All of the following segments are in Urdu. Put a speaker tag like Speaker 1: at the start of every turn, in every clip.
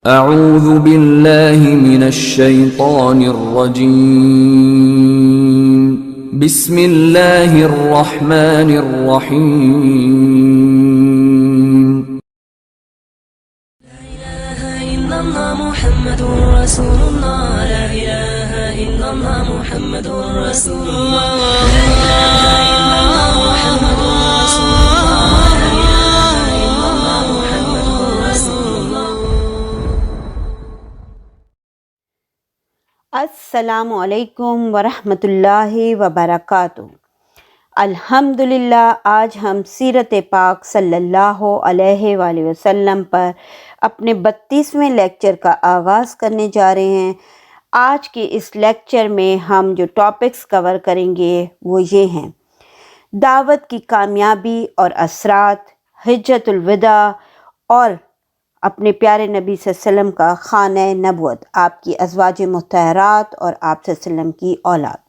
Speaker 1: اعوذ باللہ من الشیطان الرجیم بسم اللہ الرحمن الرحیم
Speaker 2: لا إله إلا الله محمد رسول الله لا إله إلا الله محمد رسول الله لا إله إلا الله محمد رسول الله لا إله إلا الله محمد رسول الله.
Speaker 3: السلام علیکم ورحمۃ اللہ وبرکاتہ۔ الحمدللہ آج ہم سیرت پاک صلی اللہ علیہ وآلہ وسلم پر اپنے 32ویں لیکچر کا آغاز کرنے جا رہے ہیں۔ آج کے اس لیکچر میں ہم جو ٹاپکس کور کریں گے وہ یہ ہیں: دعوت کی کامیابی اور اثرات، حجۃ الوداع اور اپنے پیارے نبی صلی اللہ علیہ وسلم کا خانہ نبوت، آپ کی ازواج مطہرات اور آپ صلی اللہ علیہ وسلم کی اولاد۔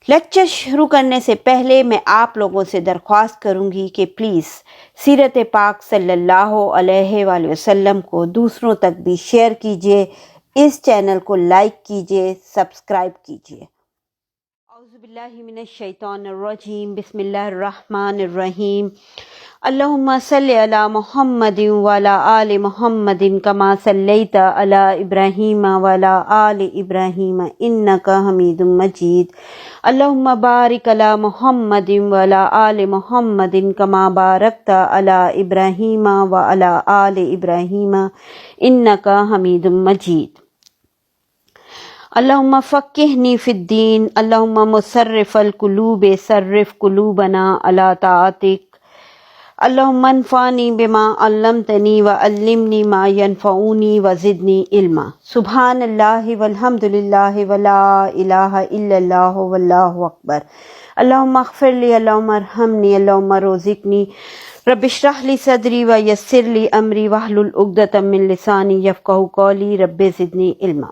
Speaker 3: لیکچر شروع کرنے سے پہلے میں آپ لوگوں سے درخواست کروں گی کہ پلیز سیرت پاک صلی اللہ علیہ وآلہ وسلم کو دوسروں تک بھی شیئر کیجئے، اس چینل کو لائک کیجئے، سبسکرائب کیجئے۔ اعوذ باللہ من الشیطان الرجیم، بسم اللہ الرحمن الرحیم۔ اللہم صلی علی محمد وعلی آل محمد کما صلیت علی ابراہیم وعلی آل ابراہیم انک حمید مجید۔ اللہم بارک علی محمد وعلی آل محمد کما بارکت علی ابراہیم وعلی آل ابراہیم انک حمید مجید۔ اللہم فقہنی فی الدین، اللہم مصرف القلوب صرف قلوبنا علی طاعتک، اللہم انفعنی بما علمتنی وعلمنی ما ینفعنی وزدنی علما۔ سبحان اللہ والحمد للہ ولا الہ الا اللہ واللہ اکبر۔ اللہم اغفر لی، اللہم ارحمنی، اللہم رزقنی، رب اشرح لی صدری ویسر لی امری واحلل عقدۃ من لسانی یفقہوا قولی، رب زدنی علما۔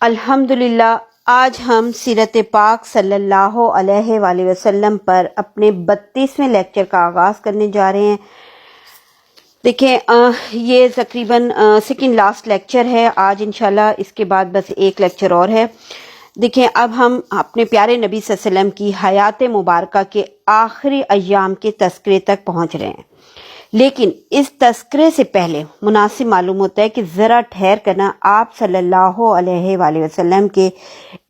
Speaker 3: الحمدللہ آج ہم سیرت پاک صلی اللہ علیہ وآلہ وسلم پر اپنے 32ویں لیکچر کا آغاز کرنے جا رہے ہیں۔ دیکھیں یہ تقریباً سیکنڈ لاسٹ لیکچر ہے آج، انشاءاللہ اس کے بعد بس ایک لیکچر اور ہے۔ دیکھیں اب ہم اپنے پیارے نبی صلی اللہ علیہ وسلم کی حیات مبارکہ کے آخری ایام کے تذکرے تک پہنچ رہے ہیں، لیکن اس تذکرے سے پہلے مناسب معلوم ہوتا ہے کہ ذرا ٹھہر کرنا آپ صلی اللہ علیہ وآلہ وسلم کے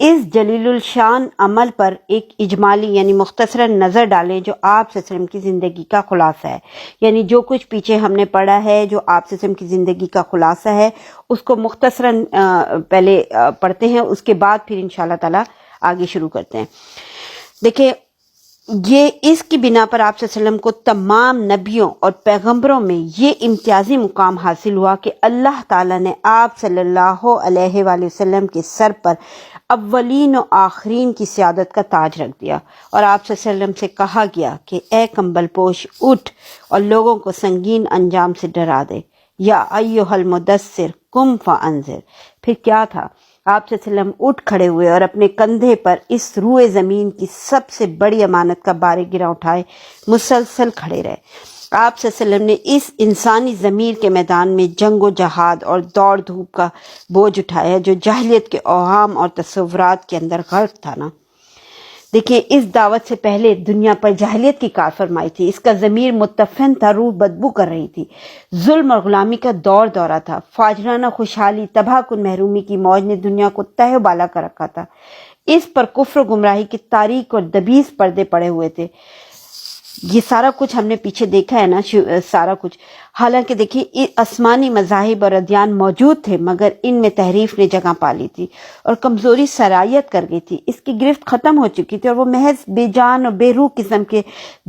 Speaker 3: اس جلیل الشان عمل پر ایک اجمالی یعنی مختصراً نظر ڈالیں جو آپ صلی اللہ علیہ وسلم کی زندگی کا خلاصہ ہے۔ یعنی جو کچھ پیچھے ہم نے پڑھا ہے جو آپ صلی اللہ علیہ وسلم کی زندگی کا خلاصہ ہے اس کو مختصراً پہلے پڑھتے ہیں، اس کے بعد پھر انشاءاللہ تعالی آگے شروع کرتے ہیں۔ دیکھیں یہ اس کی بنا پر آپ صلی اللہ علیہ وسلم کو تمام نبیوں اور پیغمبروں میں یہ امتیازی مقام حاصل ہوا کہ اللہ تعالیٰ نے آپ صلی اللہ علیہ وآلہ وسلم کے سر پر اولین و آخرین کی سیادت کا تاج رکھ دیا، اور آپ صلی اللہ علیہ وسلم سے کہا گیا کہ اے کمبل پوش اٹھ اور لوگوں کو سنگین انجام سے ڈرا دے، یا ایھا المدثر قم فانذر۔ پھر کیا تھا، آپ صلی اللہ علیہ وسلم اٹھ کھڑے ہوئے اور اپنے کندھے پر اس روئے زمین کی سب سے بڑی امانت کا بار گراں اٹھائے مسلسل کھڑے رہے۔ آپ صلی اللہ علیہ وسلم نے اس انسانی ضمیر کے میدان میں جنگ و جہاد اور دوڑ دھوپ کا بوجھ اٹھایا جو جاہلیت کے اوہام اور تصورات کے اندر غرق تھا نا۔ دیکھیں اس دعوت سے پہلے دنیا پر جاہلیت کی کار فرمائی تھی، اس کا ضمیر متفن تھا، روح بدبو کر رہی تھی، ظلم اور غلامی کا دور دورہ تھا، فاجرانہ خوشحالی تباہ کن محرومی کی موج نے دنیا کو تہہ و بالا کر رکھا تھا، اس پر کفر و گمراہی کے تاریک اور دبیز پردے پڑے ہوئے تھے۔ یہ سارا کچھ ہم نے پیچھے دیکھا ہے نا، سارا کچھ۔ حالانکہ دیکھیے آسمانی مذاہب اور ادیان موجود تھے مگر ان میں تحریف نے جگہ پا لی تھی اور کمزوری سرایت کر گئی تھی، اس کی گرفت ختم ہو چکی تھی اور وہ محض بے جان اور بے روح قسم کے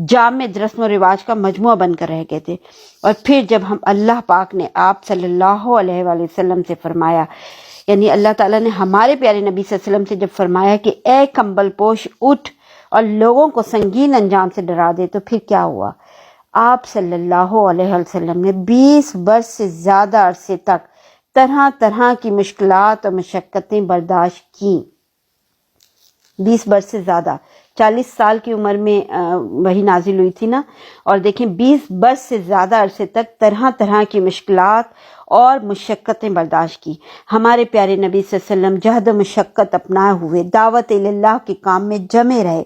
Speaker 3: جامد رسم و رواج کا مجموعہ بن کر رہ گئے تھے۔ اور پھر جب ہم اللہ پاک نے آپ صلی اللہ علیہ وآلہ وسلم سے فرمایا، یعنی اللہ تعالیٰ نے ہمارے پیارے نبی صلی اللہ علیہ وسلم سے جب فرمایا کہ اے کمبل پوش اٹھ اور لوگوں کو سنگین انجام سے ڈرا دے، تو پھر کیا ہوا؟ آپ صلی اللہ علیہ وسلم نے 20 برس سے زیادہ عرصے تک طرح طرح کی مشکلات اور مشقتیں برداشت کیں۔ 20 برس سے زیادہ، 40 سال کی عمر میں وہی نازل ہوئی تھی نا، اور دیکھیں 20 برس سے زیادہ عرصے تک طرح طرح کی مشکلات اور مشقتیں برداشت کی۔ ہمارے پیارے نبی صلی اللہ علیہ وسلم جہد و مشقت اپنائے ہوئے دعوت اللہ کے کام میں جمے رہے،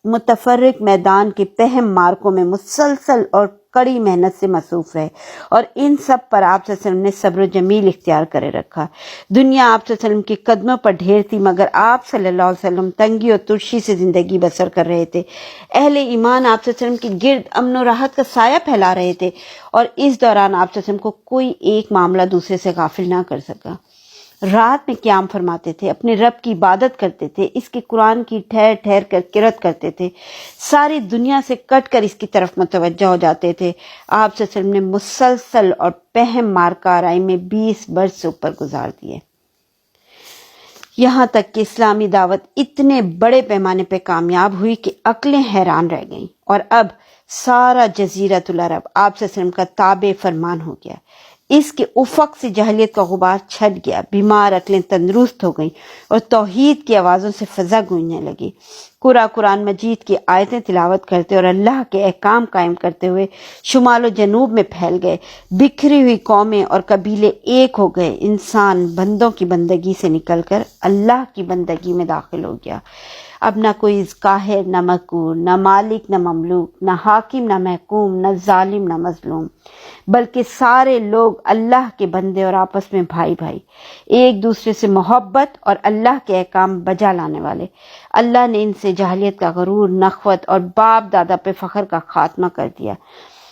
Speaker 3: متفرق میدان کے پہم مارکوں میں مسلسل اور کڑی محنت سے مصروف رہے، اور ان سب پر آپ صلی اللہ علیہ وسلم نے صبر و جمیل اختیار کرے رکھا۔ دنیا آپ صلی اللہ علیہ وسلم کے قدموں پر ڈھیر تھی، مگر آپ صلی اللہ علیہ وسلم تنگی اور ترشی سے زندگی بسر کر رہے تھے۔ اہل ایمان آپ صلی اللہ علیہ وسلم کے گرد امن و راحت کا سایہ پھیلا رہے تھے، اور اس دوران آپ صلی اللہ علیہ وسلم کو کوئی ایک معاملہ دوسرے سے غافل نہ کر سکا۔ رات میں قیام فرماتے تھے، اپنے رب کی عبادت کرتے تھے، اس کے قرآن کی ٹھہر ٹھہر کر قرأت کرتے تھے، ساری دنیا سے کٹ کر اس کی طرف متوجہ ہو جاتے تھے۔ آپ صلی اللہ علیہ وسلم نے مسلسل اور پہم مارکہ آرائی میں 20 برس سے اوپر گزار دیے، یہاں تک کہ اسلامی دعوت اتنے بڑے پیمانے پہ کامیاب ہوئی کہ عقلیں حیران رہ گئیں، اور اب سارا جزیرۃ العرب آپ صلی اللہ علیہ وسلم کا تابع فرمان ہو گیا۔ اس کے افق سے جہلیت کا غبار چھٹ گیا، بیمار عقلیں تندرست ہو گئیں، اور توحید کی آوازوں سے فضا گونجنے لگی۔ قرآن مجید کی آیتیں تلاوت کرتے اور اللہ کے احکام قائم کرتے ہوئے شمال و جنوب میں پھیل گئے، بکھری ہوئی قومیں اور قبیلے ایک ہو گئے۔ انسان بندوں کی بندگی سے نکل کر اللہ کی بندگی میں داخل ہو گیا۔ اب نہ کوئی قاہر، نہ مقہور، نہ مالک، نہ مملوک، نہ حاکم، نہ محکوم، نہ ظالم، نہ مظلوم، بلکہ سارے لوگ اللہ کے بندے اور آپس میں بھائی بھائی، ایک دوسرے سے محبت اور اللہ کے احکام بجا لانے والے۔ اللہ نے ان سے جاہلیت کا غرور، نخوت اور باپ دادا پہ فخر کا خاتمہ کر دیا۔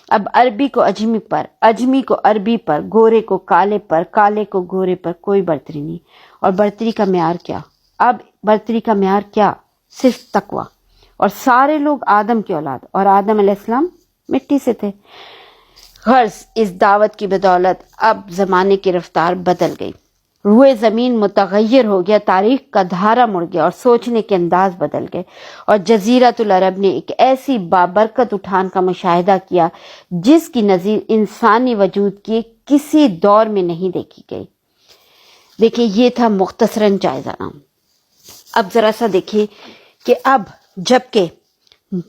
Speaker 3: اب عربی کو اجمی پر، اجمی کو عربی پر، گورے کو کالے پر، کالے کو گورے پر کوئی برتری نہیں۔ اور برتری کا معیار کیا؟ اب برتری کا معیار کیا؟ صرف تقوی۔ اور سارے لوگ آدم کی اولاد، اور آدم علیہ السلام مٹی سے تھے۔ غرض اس دعوت کی بدولت اب زمانے کی رفتار بدل گئی، روئے زمین متغیر ہو گیا، تاریخ کا دھارا مڑ گیا، اور سوچنے کے انداز بدل گئے، اور جزیرۃ العرب نے ایک ایسی بابرکت اٹھان کا مشاہدہ کیا جس کی نظیر انسانی وجود کی کسی دور میں نہیں دیکھی گئی۔ دیکھیں، یہ تھا مختصراً جائزہ نام۔ اب ذرا سا دیکھیں کہ اب جبکہ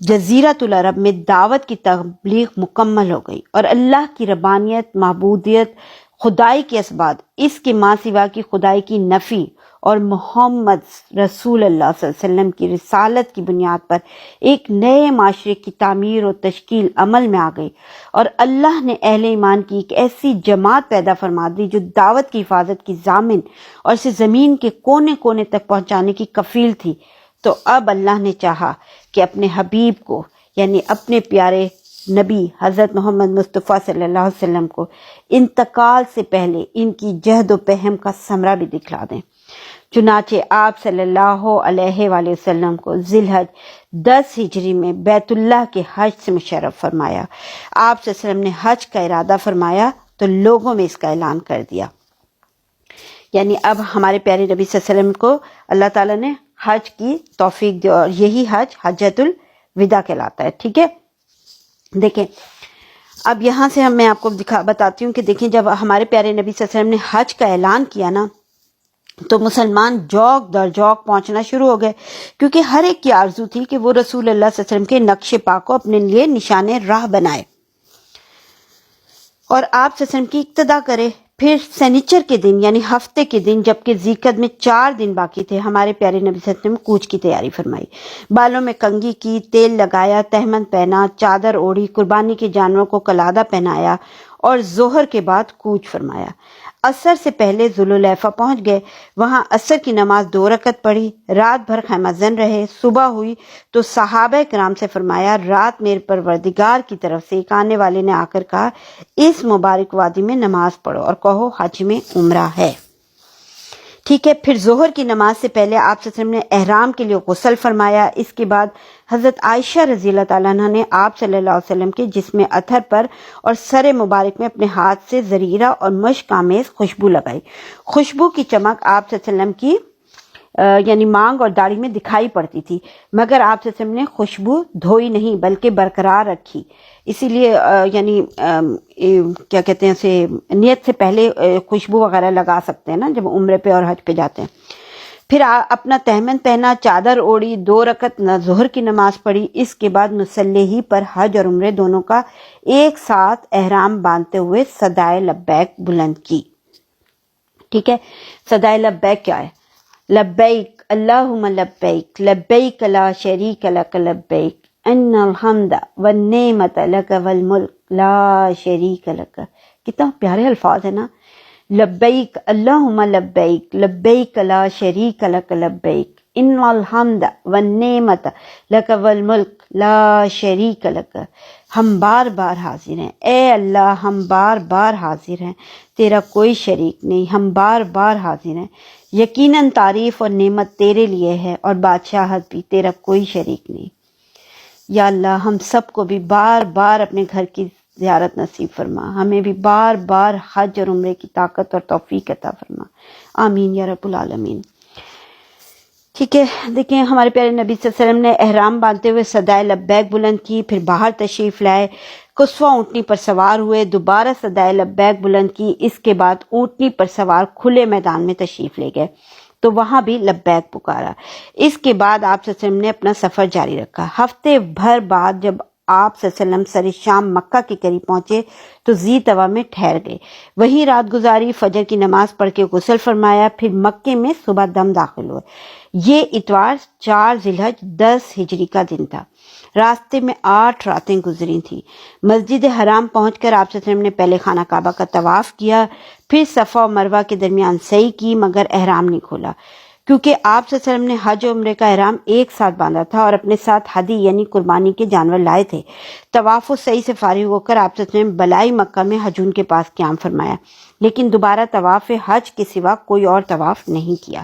Speaker 3: جزیرۃ العرب میں دعوت کی تبلیغ مکمل ہو گئی، اور اللہ کی ربانیت، معبودیت، خدائی کے اسبات، اس کے ماں سوا کی خدائی کی نفی، اور محمد رسول اللہ صلی اللہ علیہ وسلم کی رسالت کی بنیاد پر ایک نئے معاشرے کی تعمیر و تشکیل عمل میں آ گئی، اور اللہ نے اہل ایمان کی ایک ایسی جماعت پیدا فرما دی جو دعوت کی حفاظت کی ضامن اور اسے زمین کے کونے کونے تک پہنچانے کی کفیل تھی۔ تو اب اللہ نے چاہا کہ اپنے حبیب کو، یعنی اپنے پیارے نبی حضرت محمد مصطفیٰ صلی اللہ علیہ وسلم کو انتقال سے پہلے ان کی جہد و پہم کا ثمرہ بھی دکھلا دیں۔ چنانچہ آپ صلی اللہ علیہ وآلہ وسلم کو ذی الحج 10 ہجری میں بیت اللہ کے حج سے مشرف فرمایا۔ آپ صلی اللہ علیہ وسلم نے حج کا ارادہ فرمایا تو لوگوں میں اس کا اعلان کر دیا، یعنی اب ہمارے پیارے نبی صلی اللہ علیہ وسلم کو اللہ تعالیٰ نے حج کی توفیق دی، اور یہی حج حجۃ الوداع کہلاتا ہے۔ ٹھیک ہے، دیکھیں اب یہاں سے میں آپ کو بتاتی ہوں کہ دیکھیں جب ہمارے پیارے نبی صلی اللہ علیہ وسلم نے حج کا اعلان کیا نا، تو مسلمان جوک در جوک پہنچنا شروع ہو گئے، کیونکہ ہر ایک کی آرزو تھی کہ وہ رسول اللہ صلی اللہ علیہ وسلم کے نقش پاک کو اپنے لیے نشان راہ بنائے اور آپ صلی اللہ علیہ وسلم کی اقتدا کرے۔ پھر سنیچر کے دن یعنی ہفتے کے دن جبکہ ذیقعد میں 4 دن باقی تھے، ہمارے پیارے نبی صلی اللہ علیہ وسلم نے کوچ کی تیاری فرمائی، بالوں میں کنگھی کی، تیل لگایا، تہمند پہنا، چادر اوڑھی، قربانی کے جانوروں کو قلادہ پہنایا، اور ظہر کے بعد کوچ فرمایا۔ عصر سے پہلے ذوالحلیفہ پہنچ گئے، وہاں عصر کی نماز 2 رکعت پڑھی، رات بھر خیمہ زن رہے۔ صبح ہوئی تو صحابہ کرام سے فرمایا، رات میرے پروردگار کی طرف سے ایک آنے والے نے آ کر کہا، اس مبارک وادی میں نماز پڑھو اور کہو حج میں عمرہ ہے۔ ٹھیک ہے، پھر ظہر کی نماز سے پہلے آپ صلی اللہ علیہ وسلم نے احرام کے لیے غسل فرمایا۔ اس کے بعد حضرت عائشہ رضی اللہ تعالیٰ عنہ نے آپ صلی اللہ علیہ وسلم کے جسم اطہر پر اور سر مبارک میں اپنے ہاتھ سے زریرہ اور مشک آمیز خوشبو لگائی۔ خوشبو کی چمک آپ صلی اللہ علیہ وسلم کی یعنی مانگ اور داڑھی میں دکھائی پڑتی تھی، مگر آپ صلی اللہ علیہ وسلم نے خوشبو دھوئی نہیں بلکہ برقرار رکھی، اسی لیے یعنی کیا کہتے ہیں اسے، نیت سے پہلے خوشبو وغیرہ لگا سکتے ہیں نا جب عمرے پہ اور حج پہ جاتے ہیں۔ پھر اپنا تہمن پہنا، چادر اوڑی، 2 رکعت ظہر کی نماز پڑھی. اس کے بعد مصلی ہی پر حج اور عمرے دونوں کا ایک ساتھ احرام باندھتے ہوئے صدائے لبیک بلند کی. ٹھیک ہے، صدائے لبیک کیا ہے؟ لبیک اللہم لبیک، لبیک لا شریک لک لبیک، ان الحمد والنعمت لک والملک لا شریک لک. کتنا پیارے الفاظ ہیں نا. لبیک اللہم لبیک، لبیک لا شریک لک لبیک، ان الحمد والنعمت لک والملک لا شریک لک. ہم بار بار حاضر ہیں، اے اللہ ہم بار بار حاضر ہیں، تیرا کوئی شریک نہیں. ہم بار بار حاضر ہیں، یقیناً تعریف اور نعمت تیرے لیے ہے اور بادشاہت بھی، تیرا کوئی شریک نہیں. یا اللہ ہم سب کو بھی بار بار اپنے گھر کی زیارت نصیب فرما، ہمیں بھی بار بار حج اور عمرے کی طاقت اور توفیق عطا فرما. آمین یا رب العالمین. ٹھیک ہے، دیکھیں ہمارے پیارے نبی صلی اللہ علیہ وسلم نے احرام باندھتے ہوئے صدائے لبیک بلند کی، پھر باہر تشریف لائے، کسوہ اونٹنی پر سوار ہوئے، دوبارہ صدائے لبیک بلند کی. اس کے بعد اونٹنی پر سوار کھلے میدان میں تشریف لے گئے تو وہاں بھی لبیک پکارا. اس کے بعد آپ صلی اللہ علیہ وسلم نے اپنا سفر جاری رکھا. ہفتے بھر بعد جب آپ صلی اللہ علیہ وسلم سر شام مکہ کے قریب پہنچے تو ذی طوا میں ٹھہر گئے، وہیں رات گزاری، فجر کی نماز پڑھ کے غسل فرمایا، پھر مکے میں صبح دم داخل ہوئے. یہ اتوار 4 ذی الحج 10 ہجری کا دن تھا. راستے میں 8 راتیں گزری تھیں. مسجد حرام پہنچ کر آپ صلی اللہ علیہ وسلم نے پہلے خانہ کعبہ کا طواف کیا، پھر صفا و مروہ کے درمیان سعی کی، مگر احرام نہیں کھولا کیونکہ آپ صلی اللہ علیہ وسلم نے حج و عمرے کا احرام ایک ساتھ باندھا تھا اور اپنے ساتھ ہدی یعنی قربانی کے جانور لائے تھے. طواف و سعی سے فارغ ہو کر آپ صلی اللہ علیہ وسلم بلائی مکہ میں حجون کے پاس قیام فرمایا، لیکن دوبارہ طواف حج کے سوا کوئی اور طواف نہیں کیا.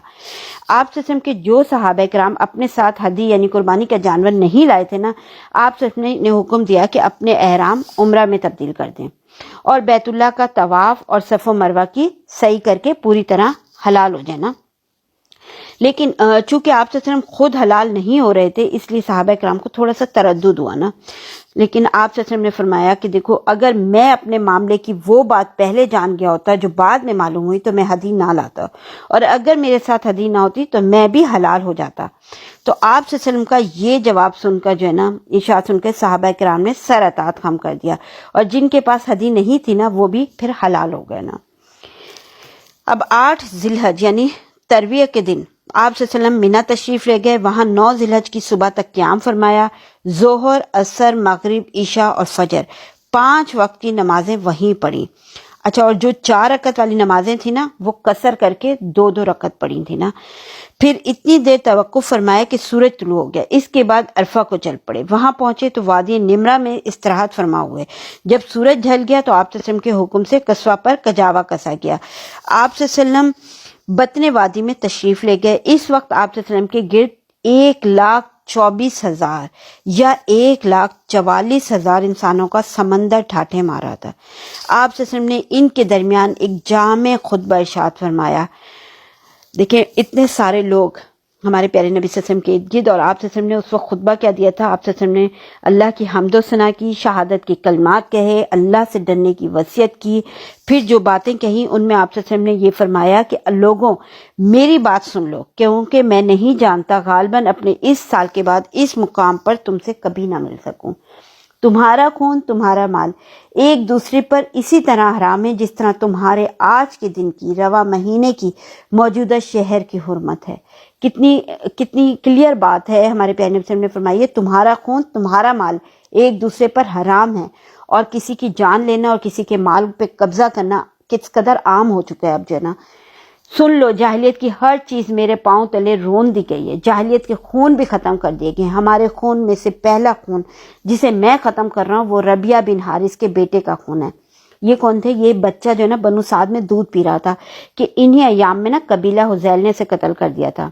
Speaker 3: آپ صلی اللہ علیہ وسلم کے جو صحابہ کرام اپنے ساتھ ہدی یعنی قربانی کا جانور نہیں لائے تھے نا، آپ صلی اللہ علیہ وسلم نے حکم دیا کہ اپنے احرام عمرہ میں تبدیل کر دیں اور بیت اللہ کا طواف اور صفا و مروہ کی سعی کر کے پوری طرح حلال ہو جائے نا. لیکن چونکہ آپ صلی اللہ علیہ وسلم خود حلال نہیں ہو رہے تھے، اس لیے صحابہ کرام کو تھوڑا سا تردد ہوا نا. لیکن آپ صلی اللہ علیہ وسلم نے فرمایا کہ دیکھو اگر میں اپنے معاملے کی وہ بات پہلے جان گیا ہوتا جو بعد میں معلوم ہوئی تو میں ہدی نہ لاتا، اور اگر میرے ساتھ ہدی نہ ہوتی تو میں بھی حلال ہو جاتا. تو آپ صلی اللہ علیہ وسلم کا یہ جواب سن کر جو ہے نا، ارشاد سن کے صحابہ کرام نے سر اطاعت خم کر دیا، اور جن کے پاس ہدی نہیں تھی نا وہ بھی پھر حلال ہو گئے نا. اب 8 ذی الحج یعنی ترویہ کے دن آپ صلی اللہ علیہ وسلم مینا تشریف لے گئے. وہاں 9 ذی الحج کی صبح تک قیام فرمایا. ظہر، عصر، مغرب، عشاء اور فجر 5 وقت کی نمازیں وہیں پڑھی. اچھا، اور جو 4 رکعت والی نمازیں تھیں نا وہ قصر کر کے 2 رکعت پڑھی تھی نا. پھر اتنی دیر توقف فرمایا کہ سورج طلوع ہو گیا. اس کے بعد عرفہ کو چل پڑے. وہاں پہنچے تو وادی نمرہ میں استراحت فرما ہوئے. جب سورج ڈھل گیا تو آپ صلی اللہ علیہ وسلم کے حکم سے کسوہ پر کجاوا کسا گیا. آپ صلی اللہ علیہ وسلم بطن وادی میں تشریف لے گئے. اس وقت آپ صلی اللہ علیہ وسلم کے گرد 1,24,000 یا 1,44,000 انسانوں کا سمندر ٹھاٹھے مارا تھا. آپ صلی اللہ علیہ وسلم نے ان کے درمیان ایک جامع خطبہ ارشاد فرمایا. دیکھیں اتنے سارے لوگ ہمارے پیارے نبی صلی اللہ علیہ وسلم کے ارد گرد، اور آپ صلی اللہ علیہ وسلم نے اس وقت خطبہ کیا دیا تھا؟ آپ صلی اللہ علیہ وسلم نے اللہ کی حمد و ثنا کی، شہادت کے کلمات کہے، اللہ سے ڈرنے کی وصیت کی. پھر جو باتیں کہیں ان میں آپ صلی اللہ علیہ وسلم نے یہ فرمایا کہ لوگوں میری بات سن لو، کیونکہ میں نہیں جانتا غالباً اپنے اس سال کے بعد اس مقام پر تم سے کبھی نہ مل سکوں. تمہارا خون، تمہارا مال ایک دوسرے پر اسی طرح حرام ہے جس طرح تمہارے آج کے دن کی، رواں مہینے کی، موجودہ شہر کی حرمت ہے. کتنی کلیئر بات ہے. ہمارے پیارے نبی صلی اللہ علیہ وسلم نے فرمائی ہے تمہارا خون، تمہارا مال ایک دوسرے پر حرام ہے، اور کسی کی جان لینا اور کسی کے مال پہ قبضہ کرنا کس قدر عام ہو چکا ہے اب جو ہے نا. سن لو، جاہلیت کی ہر چیز میرے پاؤں تلے رون دی گئی ہے. جاہلیت کے خون بھی ختم کر دیے گئے. ہمارے خون میں سے پہلا خون جسے میں ختم کر رہا ہوں وہ ربیعہ بن حارث کے بیٹے کا خون ہے. یہ کون تھے؟ یہ بچہ جو ہے نا بنو سعد میں دودھ پی رہا تھا کہ انہی ایام میں نا قبیلہ حذیل نے اسے قتل کر دیا تھا.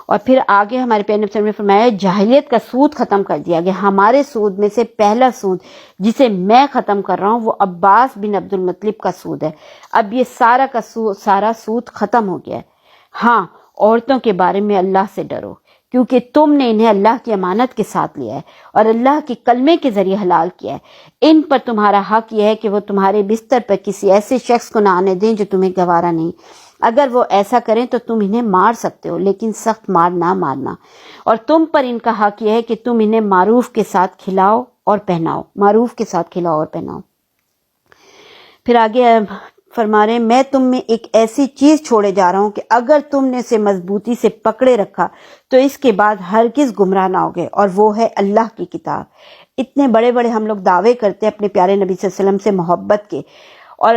Speaker 3: اور پھر آگے ہمارے پیارے نبی صلی اللہ علیہ وسلم نے فرمایا جاہلیت کا سود ختم کر دیا گیا. ہمارے سود میں سے پہلا سود جسے میں ختم کر رہا ہوں وہ عباس بن عبد المطلب کا سود ہے. اب یہ سارا سود ختم ہو گیا ہے. ہاں، عورتوں کے بارے میں اللہ سے ڈرو کیونکہ تم نے انہیں اللہ کی امانت کے ساتھ لیا ہے اور اللہ کے کلمے کے ذریعے حلال کیا ہے. ان پر تمہارا حق یہ ہے کہ وہ تمہارے بستر پر کسی ایسے شخص کو نہ آنے دیں جو تمہیں گوارا نہیں. اگر وہ ایسا کریں تو تم انہیں مار سکتے ہو، لیکن سخت مار نہ مارنا، اور تم پر ان کا حق یہ ہے کہ تم انہیں معروف کے ساتھ کھلاؤ اور پہناؤ، معروف کے ساتھ کھلاؤ اور پہناؤ۔ پھر آگے فرما رہے ہیں میں تم میں ایک ایسی چیز چھوڑے جا رہا ہوں کہ اگر تم نے اسے مضبوطی سے پکڑے رکھا تو اس کے بعد ہرگز گمراہ نہ ہوگے، اور وہ ہے اللہ کی کتاب۔ اتنے بڑے بڑے ہم لوگ دعوے کرتے ہیں اپنے پیارے نبی صلی اللہ علیہ وسلم سے محبت کے، اور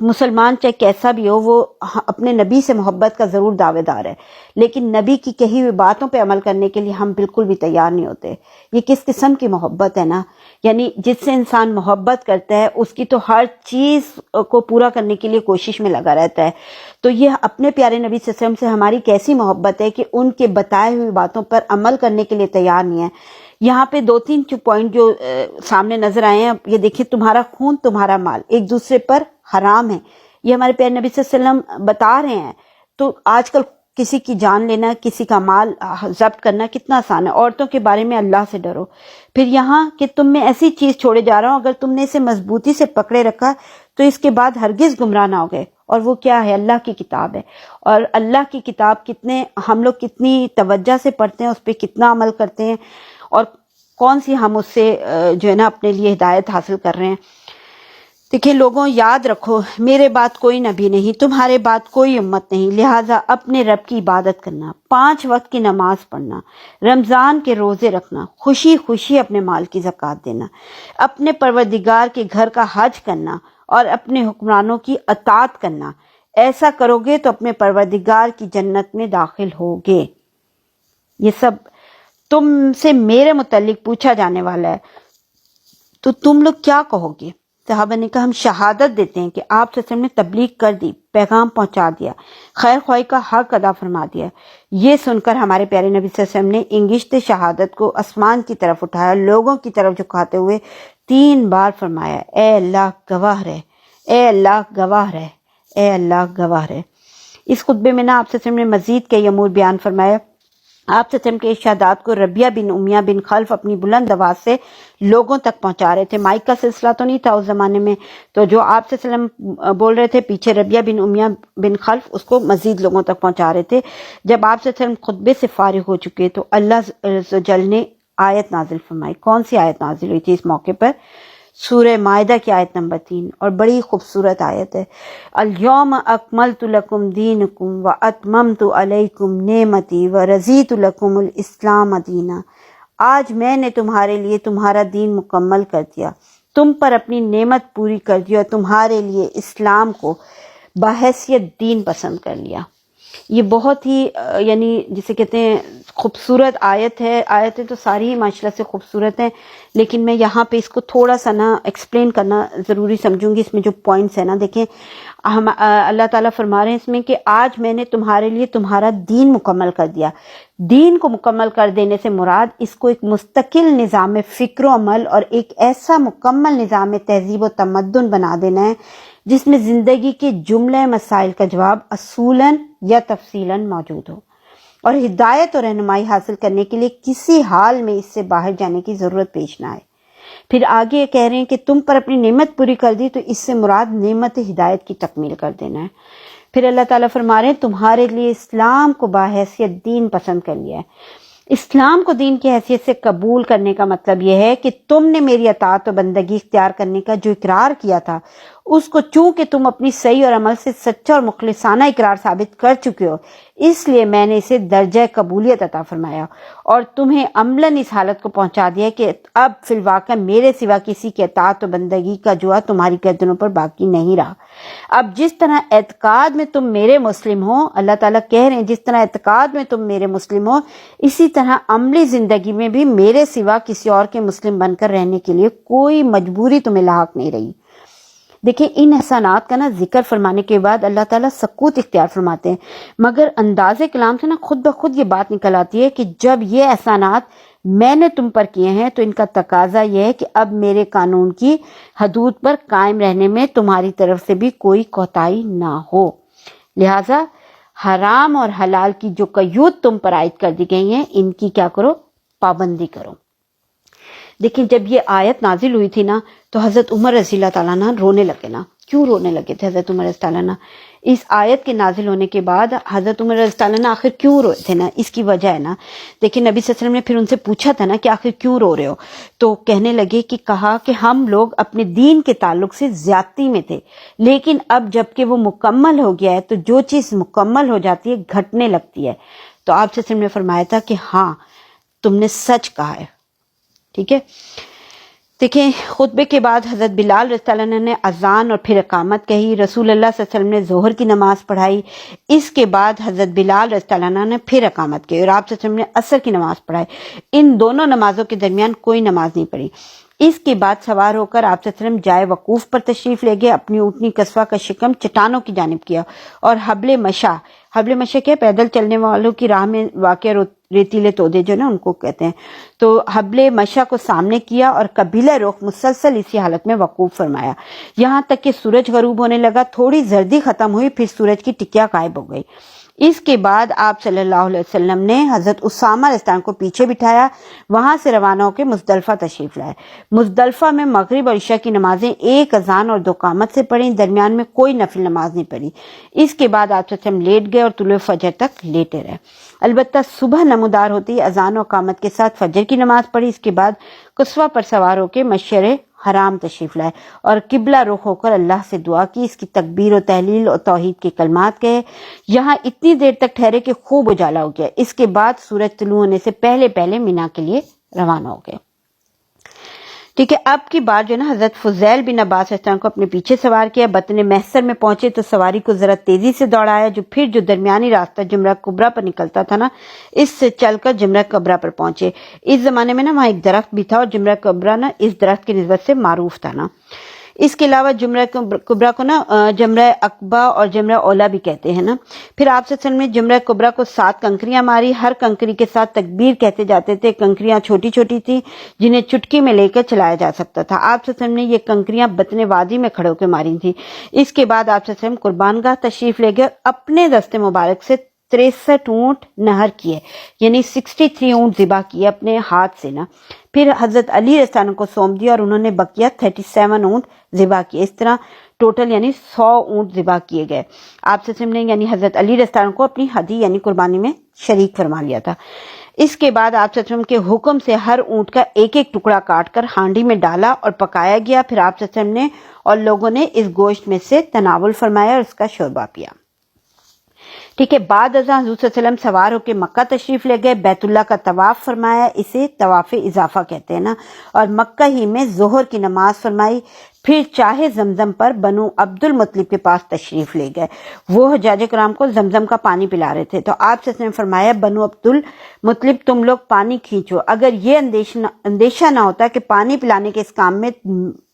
Speaker 3: مسلمان چاہے کیسا بھی ہو وہ اپنے نبی سے محبت کا ضرور دعوے دار ہے، لیکن نبی کی کہی ہوئی باتوں پہ عمل کرنے کے لیے ہم بالکل بھی تیار نہیں ہوتے۔ یہ کس قسم کی محبت ہے نا، یعنی جس سے انسان محبت کرتا ہے اس کی تو ہر چیز کو پورا کرنے کے لیے کوشش میں لگا رہتا ہے۔ تو یہ اپنے پیارے نبی صلی اللہ علیہ وسلم سے ہماری کیسی محبت ہے کہ ان کے بتائے ہوئی باتوں پر عمل کرنے کے لیے تیار نہیں ہے۔ یہاں پہ 2-3 پوائنٹ جو سامنے نظر آئے ہیں، یہ دیکھیں، تمہارا خون تمہارا مال ایک دوسرے پر حرام ہے، یہ ہمارے پیارے نبی صلی اللہ علیہ وسلم بتا رہے ہیں۔ تو آج کل کسی کی جان لینا، کسی کا مال ضبط کرنا کتنا آسان ہے۔ عورتوں کے بارے میں اللہ سے ڈرو۔ پھر یہاں کہ تم میں ایسی چیز چھوڑے جا رہا ہوں اگر تم نے اسے مضبوطی سے پکڑے رکھا تو اس کے بعد ہرگز گمراہ نہ ہوگے، اور وہ کیا ہے؟ اللہ کی کتاب ہے۔ اور اللہ کی کتاب ہم لوگ کتنی توجہ سے پڑھتے ہیں، اس پہ کتنا عمل کرتے ہیں، اور کون سی ہم اس سے جو ہے نا اپنے لیے ہدایت حاصل کر رہے ہیں۔ دیکھیں لوگوں، یاد رکھو میرے بعد کوئی نبی نہیں، تمہارے بعد کوئی امت نہیں، لہٰذا اپنے رب کی عبادت کرنا، 5 وقت کی نماز پڑھنا، رمضان کے روزے رکھنا، خوشی خوشی اپنے مال کی زکوٰۃ دینا، اپنے پروردگار کے گھر کا حج کرنا اور اپنے حکمرانوں کی اطاعت کرنا۔ ایسا کرو گے تو اپنے پروردگار کی جنت میں داخل ہوگے۔ یہ سب تم سے میرے متعلق پوچھا جانے والا ہے، تو تم لوگ کیا کہو گے؟ صحابہ نے کہا ہم شہادت دیتے ہیں کہ آپ صلی اللہ علیہ وسلم نے تبلیغ کر دی، پیغام پہنچا دیا، خیر خواہی کا حق ادا فرما دیا۔ یہ سن کر ہمارے پیارے نبی صلی اللہ علیہ وسلم نے انگشت شہادت کو آسمان کی طرف اٹھایا، لوگوں کی طرف جھکاتے ہوئے 3 بار فرمایا، اے اللہ گواہ رہ، اے اللہ گواہ رہ، اے اللہ گواہ رہ۔ اس خطبے میں نا آپ صلی اللہ علیہ وسلم نے مزید کئی امور بیان فرمایا۔ آپ صلی اللہ علیہ وسلم کے ارشادات کو ربیہ بن امیہ بن خلف اپنی بلند آواز سے لوگوں تک پہنچا رہے تھے۔ مائک کا سلسلہ تو نہیں تھا اس زمانے میں، تو جو آپ صلی اللہ علیہ وسلم بول رہے تھے پیچھے ربیہ بن امیہ بن خلف اس کو مزید لوگوں تک پہنچا رہے تھے۔ جب آپ صلی اللہ علیہ وسلم خطبے سے فارغ ہو چکے تو اللہ عز و جل نے آیت نازل فرمائی۔ کون سی آیت نازل ہوئی تھی اس موقع پر؟ سورہ مائدہ کی آیت نمبر 3، اور بڑی خوبصورت آیت ہے۔ الیوم اکملت لکم دینکم واتممت علیکم نعمتی ورضیت لکم الاسلام دینا۔ آج میں نے تمہارے لیے تمہارا دین مکمل کر دیا، تم پر اپنی نعمت پوری کر دی اور تمہارے لیے اسلام کو بحیثیت دین پسند کر لیا۔ یہ بہت ہی یعنی جسے کہتے ہیں خوبصورت آیت ہے۔ آیتیں تو ساری ہی ماشاءاللہ سے خوبصورت ہیں، لیکن میں یہاں پہ اس کو تھوڑا سا نا ایکسپلین کرنا ضروری سمجھوں گی۔ اس میں جو پوائنٹس ہیں نا، دیکھیں اللہ تعالیٰ فرما رہے ہیں اس میں کہ آج میں نے تمہارے لیے تمہارا دین مکمل کر دیا۔ دین کو مکمل کر دینے سے مراد اس کو ایک مستقل نظام فکر و عمل اور ایک ایسا مکمل نظام تہذیب و تمدن بنا دینا ہے جس میں زندگی کے جملے مسائل کا جواب اصولاً یا تفصیلاً موجود ہو، اور ہدایت اور رہنمائی حاصل کرنے کے لیے کسی حال میں اس سے باہر جانے کی ضرورت پیش نہ آئے۔ پھر آگے یہ کہہ رہے ہیں کہ تم پر اپنی نعمت پوری کر دی، تو اس سے مراد نعمت ہدایت کی تکمیل کر دینا ہے۔ پھر اللہ تعالیٰ فرما رہے ہیں تمہارے لیے اسلام کو باحیثیت دین پسند کر لیا ہے۔ اسلام کو دین کی حیثیت سے قبول کرنے کا مطلب یہ ہے کہ تم نے میری اطاعت و بندگی اختیار کرنے کا جو اقرار کیا تھا، اس کو چونکہ تم اپنی صحیح اور عمل سے سچا اور مخلصانہ اقرار ثابت کر چکے ہو، اس لیے میں نے اسے درجہ قبولیت عطا فرمایا اور تمہیں عملاً اس حالت کو پہنچا دیا کہ اب فی الواقع میرے سوا کسی کی اطاعت و بندگی کا جوا تمہاری گردنوں پر باقی نہیں رہا۔ اب جس طرح اعتقاد میں تم میرے مسلم ہو، اللہ تعالیٰ کہہ رہے ہیں جس طرح اعتقاد میں تم میرے مسلم ہو، اسی طرح عملی زندگی میں بھی میرے سوا کسی اور کے مسلم بن کر رہنے کے لیے کوئی مجبوری تمہیں لاحق نہیں رہی۔ دیکھیں ان احسانات کا نا ذکر فرمانے کے بعد اللہ تعالیٰ سکوت اختیار فرماتے ہیں، مگر انداز کلام سے نا خود بخود یہ بات نکل آتی ہے کہ جب یہ احسانات میں نے تم پر کیے ہیں تو ان کا تقاضا یہ ہے کہ اب میرے قانون کی حدود پر قائم رہنے میں تمہاری طرف سے بھی کوئی کوتاہی نہ ہو، لہٰذا حرام اور حلال کی جو قیود تم پر عائد کر دی گئی ہیں ان کی کیا کرو؟ پابندی کرو۔ دیکھیں جب یہ آیت نازل ہوئی تھی نا تو حضرت عمر رضی اللہ تعالیٰ عنہ رونے لگے نا. کیوں رونے لگے تھے حضرت عمر رضی اللہ عنہ؟ اس آیت کے نازل ہونے کے بعد حضرت عمر رضی اللہ عنہ آخر کیوں روئے تھے نا، اس کی وجہ ہے نا. دیکھیں نبی صلی اللہ علیہ وسلم نے پھر ان سے پوچھا تھا نا کہ آخر کیوں رو رہے ہو، تو کہنے لگے کہ کہا کہ ہم لوگ اپنے دین کے تعلق سے زیادتی میں تھے، لیکن اب جب کہ وہ مکمل ہو گیا ہے تو جو چیز مکمل ہو جاتی ہے گھٹنے لگتی ہے. تو آپ صلی اللہ علیہ وسلم نے فرمایا تھا کہ ہاں تم نے سچ کہا ہے. ٹھیک ہے. دیکھیں خطبے کے بعد حضرت بلال رضی اللہ عنہ نے اذان اور پھر اقامت کہی. رسول اللہ صلی اللہ علیہ وسلم نے ظہر کی نماز پڑھائی. اس کے بعد حضرت بلال رضی اللہ عنہ نے پھر اقامت کی اور آپ صلی اللہ علیہ وسلم نے عصر کی نماز پڑھائی. ان دونوں نمازوں کے درمیان کوئی نماز نہیں پڑھی. اس کے بعد سوار ہو کر آپ صلی اللہ علیہ وسلم جائے وقوف پر تشریف لے گئے. اپنی اونٹنی قصوہ کا شکم چٹانوں کی جانب کیا اور حبل مشا کیا پیدل چلنے والوں کی راہ میں واقع ریتیلے تودے جو نا ان کو کہتے ہیں، تو حبل مشا کو سامنے کیا اور قبیلہ رخ مسلسل اسی حالت میں وقوف فرمایا یہاں تک کہ سورج غروب ہونے لگا. تھوڑی زردی ختم ہوئی پھر سورج کی ٹکیا غائب ہو گئی. اس کے بعد آپ صلی اللہ علیہ وسلم نے حضرت اسامہ رضی اللہ عنہ کو پیچھے بٹھایا. وہاں سے روانہ ہو کے مزدلفہ تشریف لائے. مزدلفہ میں مغرب اور عشاء کی نمازیں ایک اذان اور 2 اقامت سے پڑھیں، درمیان میں کوئی نفل نماز نہیں پڑھی. اس کے بعد آپ صلی اللہ علیہ وسلم لیٹ گئے اور طلوع فجر تک لیٹے رہے. البتہ صبح نمودار ہوتی اذان و اقامت کے ساتھ فجر کی نماز پڑھی. اس کے بعد قصوہ پر سوار ہو کے مشعر حرام تشریف لائے اور قبلہ رخ ہو کر اللہ سے دعا کی. اس کی تکبیر و تحلیل اور توحید کے کلمات کہے. یہاں اتنی دیر تک ٹھہرے کہ خوب اجالا ہو گیا. اس کے بعد سورج طلوع ہونے سے پہلے مینا کے لیے روانہ ہو گئے. ٹھیک ہے. اب کی بار جو نا حضرت فضیل بن عباس رضی اللہ عنہ کو اپنے پیچھے سوار کیا. بطن محصر میں پہنچے تو سواری کو ذرا تیزی سے دوڑایا. جو درمیانی راستہ جمرہ کبریٰ پر نکلتا تھا نا، اس سے چل کر جمرہ کبریٰ پر پہنچے. اس زمانے میں نا وہاں ایک درخت بھی تھا اور جمرہ کبریٰ نا اس درخت کی نسبت سے معروف تھا نا. اس کے علاوہ جمرہ کبریٰ کو نا جمرہ عقبہ اور جمرہ اولا بھی کہتے ہیں نا. پھر آپ صلی اللہ علیہ وسلم نے جمرہ کبریٰ کو 7 کنکریاں ماری. ہر کنکری کے ساتھ تکبیر کہتے جاتے تھے. کنکریاں چھوٹی چھوٹی تھیں جنہیں چٹکی میں لے کر چلایا جا سکتا تھا. آپ صلی اللہ علیہ وسلم نے یہ کنکریاں بطن وادی میں کھڑے ہو کے ماری تھیں. اس کے بعد آپ صلی اللہ علیہ وسلم قربان گاہ تشریف لے گئے. اپنے دست مبارک سے 63 اونٹ نہر کیے، یعنی 63 اونٹ ذبح کیے اپنے ہاتھ سے نا. پھر حضرت علی رضی اللہ عنہ کو سونپ دیا اور انہوں نے بقیہ 37 اونٹ ذبح کیے. اس طرح ٹوٹل یعنی 100 اونٹ ذبح کیے گئے. آپ صلی اللہ علیہ وسلم نے یعنی حضرت علی رضی اللہ عنہ کو اپنی ہدی یعنی قربانی میں شریک فرما لیا تھا. اس کے بعد آپ صلی اللہ علیہ وسلم کے حکم سے ہر اونٹ کا ایک ٹکڑا کاٹ کر ہانڈی میں ڈالا اور پکایا گیا. پھر آپ صلی اللہ علیہ وسلم نے اور لوگوں نے اس گوشت میں سے تناول فرمایا اور اس کا شوربہ پیا. ٹھیک ہے. بعد ازاں حضور صلی اللہ علیہ وسلم سوار ہو کے مکہ تشریف لے گئے. بیت اللہ کا طواف فرمایا، اسے طواف اضافہ کہتے ہیں نا، اور مکہ ہی میں ظہر کی نماز فرمائی. پھر چاہے زمزم پر بنو عبد المطلب کے پاس تشریف لے گئے. وہ حجاج کرام کو زمزم کا پانی پلا رہے تھے. تو آپ سے فرمایا بنو عبد المطلب تم لوگ پانی کھینچو. اگر یہ اندیشہ نہ ہوتا کہ پانی پلانے کے اس کام میں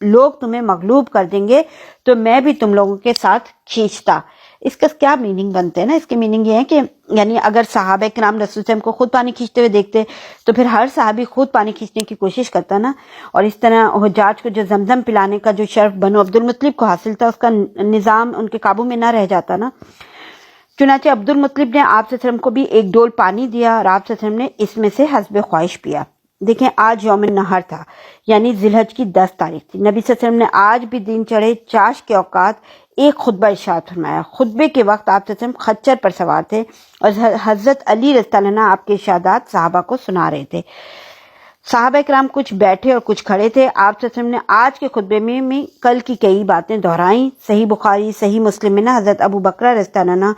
Speaker 3: لوگ تمہیں مغلوب کر دیں گے تو میں بھی تم لوگوں کے ساتھ کھینچتا. اس کا کیا میننگ بنتے ہیں نا؟ اس کے میننگ یہ ہے کہ یعنی اگر صحابہ کرام رسول صلی اللہ علیہ وسلم کو خود پانی کھینچتے ہوئے دیکھتے تو پھر ہر صحابی خود پانی کھینچنے کی کوشش کرتا نا. اور اس طرح حجاج کو جو زمزم پلانے کا جو شرف بنو عبد المطلب کو حاصل تھا، اس کا نظام ان کے قابو میں نہ رہ جاتا نا. چنانچہ عبد المطلب نے آپ صلی اللہ علیہ وسلم کو بھی ایک ڈول پانی دیا اور آپ صلی اللہ علیہ وسلم نے اس میں سے حسب خواہش پیا. دیکھیں آج یوم النحر تھا، یعنی ذی الحج کی 10 تاریخ تھی. نبی صلی اللہ علیہ وسلم نے آج بھی دن چڑھے چاش کے اوقات ایک خطبہ ارشاد فرمایا. خطبے کے وقت آپ صلی اللہ علیہ وسلم خچر پر سوار تھے اور حضرت علی رضی اللہ عنہ آپ کے ارشادات صحابہ کو سنا رہے تھے. صحابہ کرام کچھ بیٹھے اور کچھ کھڑے تھے. آپ صلی اللہ علیہ وسلم نے آج کے خطبے میں کل کی کئی باتیں دہرائیں. صحیح بخاری صحیح مسلم میں نا حضرت ابو بکر رضی اللہ عنہ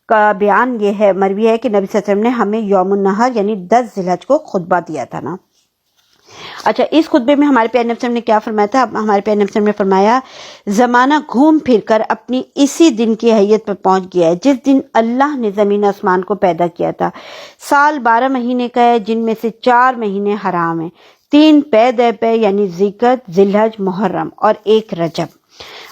Speaker 3: کا بیان یہ ہے، مروی ہے کہ نبی صلی اللہ علیہ وسلم نے ہمیں یوم النحر یعنی 10 ذی الحج کو خطبہ دیا تھا نا. اچھا، اس خطبے میں ہمارے پیارے نبی صلی اللہ علیہ وسلم نے کیا فرمایا تھا؟ ہمارے پیارے نبی صلی اللہ علیہ وسلم نے فرمایا زمانہ گھوم پھر کر اپنی اسی دن کی حیت پر پہنچ گیا ہے جس دن اللہ نے زمین آسمان کو پیدا کیا تھا. سال 12 مہینے کا ہے جن میں سے 4 مہینے حرام ہیں، 3 پے یعنی ذیقعدہ، ذی الحج، محرم اور 1 رجب.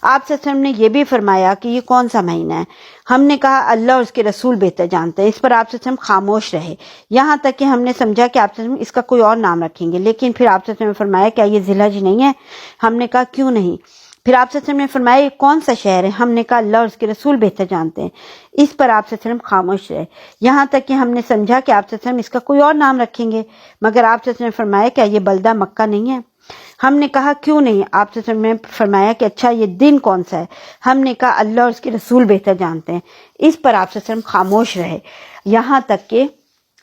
Speaker 3: آپ صلی اللہ علیہ وسلم نے یہ بھی فرمایا کہ یہ کون سا مہینہ ہے؟ ہم نے کہا اللہ اور اس کے رسول بہتر جانتے ہیں. اس پر آپ صلی اللہ علیہ وسلم خاموش رہے، یہاں تک کہ ہم نے سمجھا کہ آپ صلی اللہ علیہ وسلم اس کا کوئی اور نام رکھیں گے. لیکن پھر آپ صلی اللہ علیہ وسلم نے فرمایا کیا یہ ذی الحج نہیں ہے؟ ہم نے کہا کیوں نہیں؟ پھر آپ صلی اللہ علیہ وسلم نے فرمایا یہ کون سا شہر ہے؟ ہم نے کہا اللہ اور اس کے رسول بہتر جانتے ہیں۔ اس پر آپ صلی اللہ علیہ وسلم خاموش رہے، یہاں تک کہ ہم نے سمجھا کہ آپ صلی اللہ علیہ وسلم اس کا کوئی اور نام رکھیں گے، مگر آپ صلی اللہ علیہ وسلم نے فرمایا کیا یہ بلدہ مکہ نہیں ہے؟ ہم نے کہا کیوں نہیں؟ آپ صلی اللہ علیہ وسلم نے فرمایا کہ اچھا یہ دن کون سا ہے؟ ہم نے کہا اللہ اور اس کے رسول بہتر جانتے ہیں۔ اس پر آپ صلی اللہ علیہ وسلم خاموش رہے، یہاں تک کہ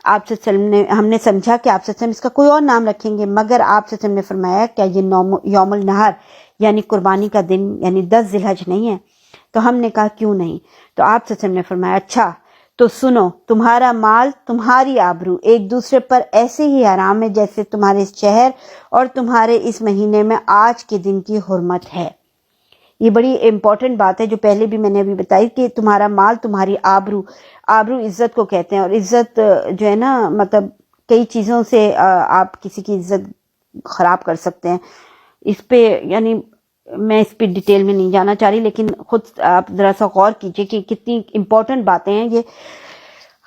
Speaker 3: آپ صلی اللہ علیہ وسلم نے ہم نے سمجھا کہ آپ صلی اللہ علیہ وسلم اس کا کوئی اور نام رکھیں گے، مگر آپ صلی اللہ علیہ وسلم نے فرمایا کیا یہ یوم النحر یعنی قربانی کا دن یعنی 10 ذی الحج نہیں ہے؟ تو ہم نے کہا کیوں نہیں؟ تو آپ صلی اللہ علیہ وسلم نے فرمایا اچھا تو سنو، تمہارا مال تمہاری آبرو ایک دوسرے پر ایسے ہی حرام ہے جیسے تمہارے اس شہر اور تمہارے اس مہینے میں آج کے دن کی حرمت ہے۔ یہ بڑی امپورٹنٹ بات ہے جو پہلے بھی میں نے ابھی بتائی کہ تمہارا مال تمہاری آبرو، آبرو عزت کو کہتے ہیں، اور عزت جو ہے نا مطلب کئی چیزوں سے آپ کسی کی عزت خراب کر سکتے ہیں۔ اس پہ یعنی میں اس پہ ڈیٹیل میں نہیں جانا چاہ رہی، لیکن خود آپ ذرا سا غور کیجئے کہ کتنی امپورٹنٹ باتیں ہیں یہ۔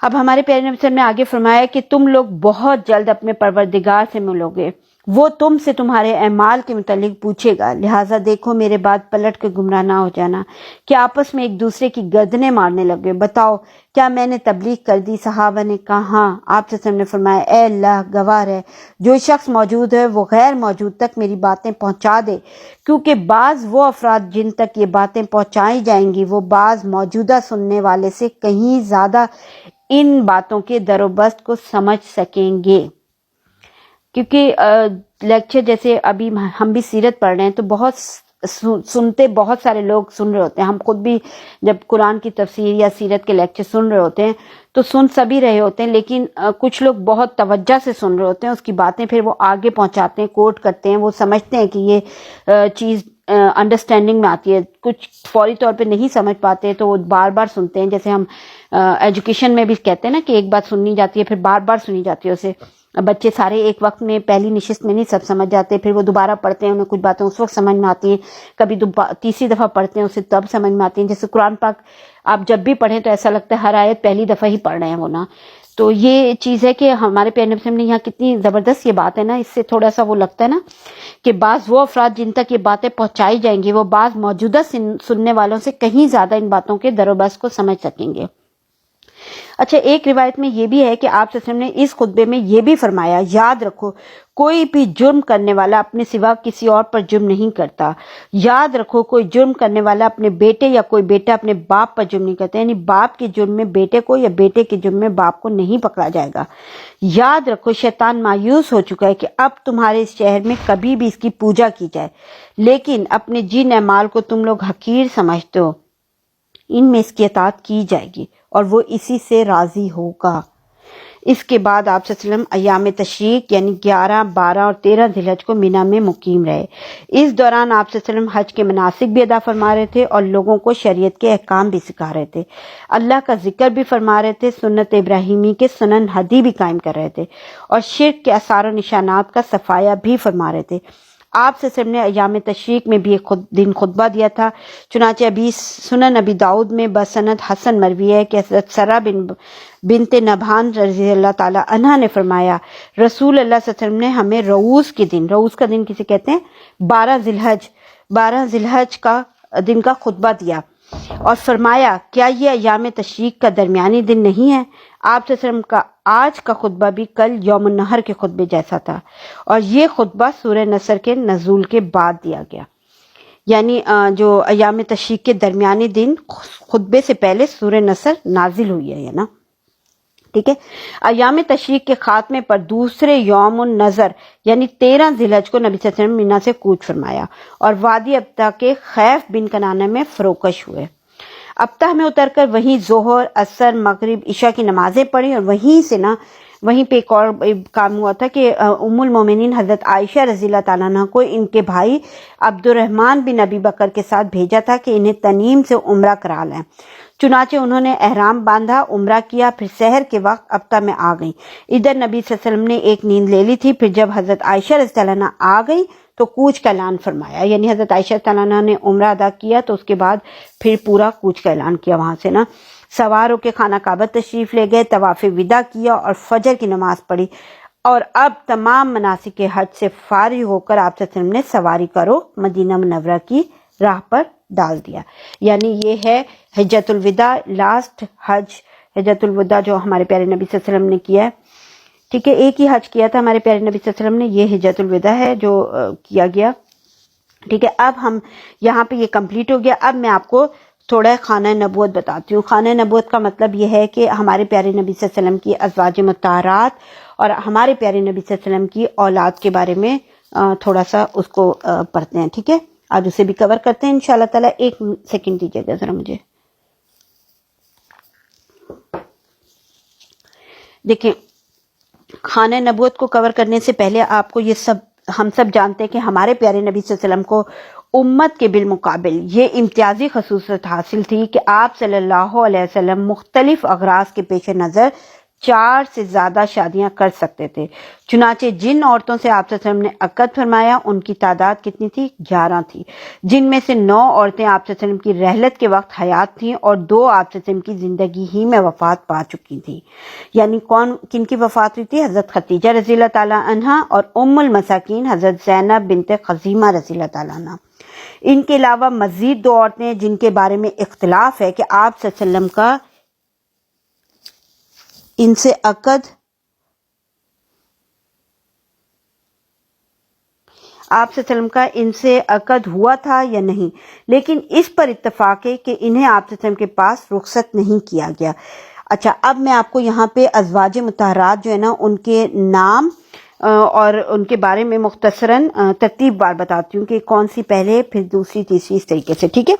Speaker 3: اب ہمارے پیارے نبی صلی اللہ علیہ وسلم نے آگے فرمایا کہ تم لوگ بہت جلد اپنے پروردگار سے ملو گے، وہ تم سے تمہارے اعمال کے متعلق پوچھے گا، لہٰذا دیکھو میرے بعد پلٹ کے گمراہ نہ ہو جانا کہ آپس میں ایک دوسرے کی گردنیں مارنے لگے۔ بتاؤ کیا میں نے تبلیغ کر دی؟ صحابہ نے کہا ہاں۔ آپ صلی اللہ علیہ وسلم نے فرمایا اے اللہ گواہ ہے، جو شخص موجود ہے وہ غیر موجود تک میری باتیں پہنچا دے، کیونکہ بعض وہ افراد جن تک یہ باتیں پہنچائی جائیں گی وہ بعض موجودہ سننے والے سے کہیں زیادہ ان باتوں کے در و بست کو سمجھ سکیں گے۔ کیونکہ لیکچر جیسے ابھی ہم بھی سیرت پڑھ رہے ہیں تو بہت سنتے بہت سارے لوگ سن رہے ہوتے ہیں، ہم خود بھی جب قرآن کی تفسیر یا سیرت کے لیکچر سن رہے ہوتے ہیں تو سن سبھی رہے ہوتے ہیں، لیکن کچھ لوگ بہت توجہ سے سن رہے ہوتے ہیں، اس کی باتیں پھر وہ آگے پہنچاتے ہیں، کوٹ کرتے ہیں، وہ سمجھتے ہیں کہ یہ چیز انڈرسٹینڈنگ میں آتی ہے، کچھ فوری طور پہ نہیں سمجھ پاتے تو وہ بار بار سنتے ہیں۔ جیسے ہم ایجوکیشن میں بھی کہتے ہیں نا کہ ایک بات سننی جاتی ہے پھر بار بار سنی جاتی ہے اسے، بچے سارے ایک وقت میں پہلی نشست میں نہیں سب سمجھ جاتے، پھر وہ دوبارہ پڑھتے ہیں، انہیں کچھ باتیں اس وقت سمجھ میں آتی ہیں، کبھی تیسری دفعہ پڑھتے ہیں اسے تب سمجھ میں آتی ہیں۔ جیسے قرآن پاک آپ جب بھی پڑھیں تو ایسا لگتا ہے ہر آیت پہلی دفعہ ہی پڑھ رہے ہیں وہ نا۔ تو یہ چیز ہے کہ ہمارے پیارے نبی صلی اللہ علیہ وسلم نے یہاں کتنی زبردست یہ بات ہے نا، اس سے تھوڑا سا وہ لگتا ہے نا کہ بعض وہ افراد جن تک یہ باتیں پہنچائی جائیں گی وہ بعض موجودہ سننے والوں سے کہیں زیادہ ان باتوں کے در و بست کو سمجھ سکیں گے۔ اچھا ایک روایت میں یہ بھی ہے کہ آپ صلی اللہ علیہ وسلم نے اس خطبے میں یہ بھی فرمایا یاد رکھو کوئی بھی جرم کرنے والا اپنے سوا کسی اور پر جرم نہیں کرتا، یاد رکھو کوئی جرم کرنے والا اپنے بیٹے یا کوئی بیٹا اپنے باپ پر جرم نہیں کرتا، یعنی باپ کے جرم میں بیٹے کو یا بیٹے کے جرم میں باپ کو نہیں پکڑا جائے گا۔ یاد رکھو شیطان مایوس ہو چکا ہے کہ اب تمہارے اس شہر میں کبھی بھی اس کی پوجا کی جائے، لیکن اپنے جن اعمال کو تم لوگ حقیر سمجھتے ہو ان میں اس کی اطاعت کی جائے گی اور وہ اسی سے راضی ہوگا۔ اس کے بعد آپ صلی اللہ علیہ وسلم ایام تشریق یعنی 11، 12 اور 13 ذی الحج کو مینا میں مقیم رہے۔ اس دوران آپ صلی اللہ علیہ وسلم حج کے مناسک بھی ادا فرما رہے تھے اور لوگوں کو شریعت کے احکام بھی سکھا رہے تھے، اللہ کا ذکر بھی فرما رہے تھے، سنت ابراہیمی کے سنن ہدی بھی قائم کر رہے تھے اور شرک کے آثار و نشانات کا صفایا بھی فرما رہے تھے۔ آپ صلی اللہ علیہ وسلم نے ایام تشریق میں بھی ایک دن خطبہ دیا تھا، چنانچہ ابھی سنن ابی داؤد میں بسند حسن مروی ہے کہ حضرت سرا بنت نبھان رضی اللہ تعالی عنہ نے فرمایا رسول اللہ صلی اللہ علیہ وسلم نے ہمیں رؤوس کے دن، رؤوس کا دن کسے کہتے ہیں 12 ذی الحج کا دن کا خطبہ دیا اور فرمایا کیا یہ ایام تشریق کا درمیانی دن نہیں ہے؟ آپ صلی اللہ علیہ وسلم کا آج کا خطبہ بھی کل یوم النحر کے خطبے جیسا تھا اور یہ خطبہ سورہ نصر کے نزول کے بعد دیا گیا، یعنی جو ایام تشریق کے درمیانی دن خطبے سے پہلے سورہ نصر نازل ہوئی ہے نا، ٹھیک ہے۔ ایام تشریق کے خاتمے پر دوسرے یوم النظر یعنی 13 ذی الحج کو نبی صلی اللہ علیہ وسلم مینا سے کوچ فرمایا اور وادی ابتہ کے خیف بن کنانہ میں فروکش ہوئے۔ ابتہ میں اتر کر وہیں ظہر، عصر، مغرب، عشاء کی نمازیں پڑھی اور وہیں پہ ایک اور کام ہوا تھا کہ ام المومنین حضرت عائشہ رضی اللہ تعالیٰ عنہ کو ان کے بھائی عبد الرحمن بن ابی بکر کے ساتھ بھیجا تھا کہ انہیں تنعیم سے عمرہ کرا لیں، چنانچہ انہوں نے احرام باندھا، عمرہ کیا، پھر سحر کے وقت ابتہ میں آ گئیں۔ ادھر نبی صلی اللہ علیہ وسلم نے ایک نیند لے لی تھی، پھر جب حضرت عائشہ رضی اللہ عنہ آ گئی تو کوچ کا اعلان فرمایا، یعنی حضرت عائشہ رضی اللہ عنہ نے عمرہ ادا کیا تو اس کے بعد پھر پورا کوچ کا اعلان کیا وہاں سے نا، سوار ہو کے خانہ کعبہ تشریف لے گئے، طواف وداع کیا اور فجر کی نماز پڑھی اور اب تمام مناسک حج سے فارغ ہو کر آپ صلی اللہ علیہ وسلم نے سواری کرو مدینہ منورہ کی راہ پر ڈال دیا. یعنی یہ ہے حجۃ الوداع، لاسٹ حج حجۃ الوداع جو ہمارے پیارے نبی صلی اللہ علیہ وسلم نے کیا ہے. ٹھیک ہے، ایک ہی حج کیا تھا ہمارے پیارے نبی صلی اللہ علیہ وسلم نے، یہ حجۃ الوداع ہے جو کیا گیا. ٹھیک ہے، اب ہم یہاں پہ یہ کمپلیٹ ہو گیا. اب میں آپ کو تھوڑا خانہ نبوت بتاتی ہوں. خانہ نبوت کا مطلب یہ ہے کہ ہمارے پیارے نبی صلی اللہ علیہ وسلم کی ازواج مطہرات اور ہمارے پیارے نبی صلی اللہ علیہ وسلم کی اولاد کے بارے میں تھوڑا سا اس کو پڑھتے ہیں. ٹھیک ہے، آج اسے بھی کور کرتے ہیں انشاءاللہ تعالیٰ. ایک سیکنڈ دیجیے گا ذرا مجھے. دیکھیں، خانہ نبوت کو کور کرنے سے پہلے آپ کو یہ سب، ہم سب جانتے ہیں کہ ہمارے پیارے نبی صلی اللہ علیہ وسلم کو امت کے بالمقابل یہ امتیازی خصوصیت حاصل تھی کہ آپ صلی اللہ علیہ وسلم مختلف اغراض کے پیش نظر 4 سے زیادہ شادیاں کر سکتے تھے. چنانچہ جن عورتوں سے آپ صلی اللہ علیہ وسلم نے عقد فرمایا ان کی تعداد کتنی تھی؟ 11 تھی، جن میں سے 9 عورتیں آپ صلی اللہ علیہ وسلم کی رحلت کے وقت حیات تھیں اور 2 آپ صلی اللہ علیہ وسلم کی زندگی ہی میں وفات پا چکی تھیں. یعنی کن کی وفات ہوئی تھی؟ حضرت خدیجہ رضی اللہ تعالیٰ عنہا اور ام المساکین حضرت زینب بنت خزیمہ رضی اللہ تعالیٰ عنہ. ان کے علاوہ مزید 2 عورتیں جن کے بارے میں اختلاف ہے کہ آپ صلی اللہ علیہ وسلم کا ان سے عقد ہوا تھا یا نہیں، لیکن اس پر اتفاق ہے کہ انہیں آپ صلی اللہ علیہ وسلم کے پاس رخصت نہیں کیا گیا. اچھا، اب میں آپ کو یہاں پہ ازواج مطہرات جو ہے نا ان کے نام اور ان کے بارے میں مختصراً ترتیب وار بتاتی ہوں کہ کون سی پہلے، پھر دوسری، تیسری، اس طریقے سے. ٹھیک ہے،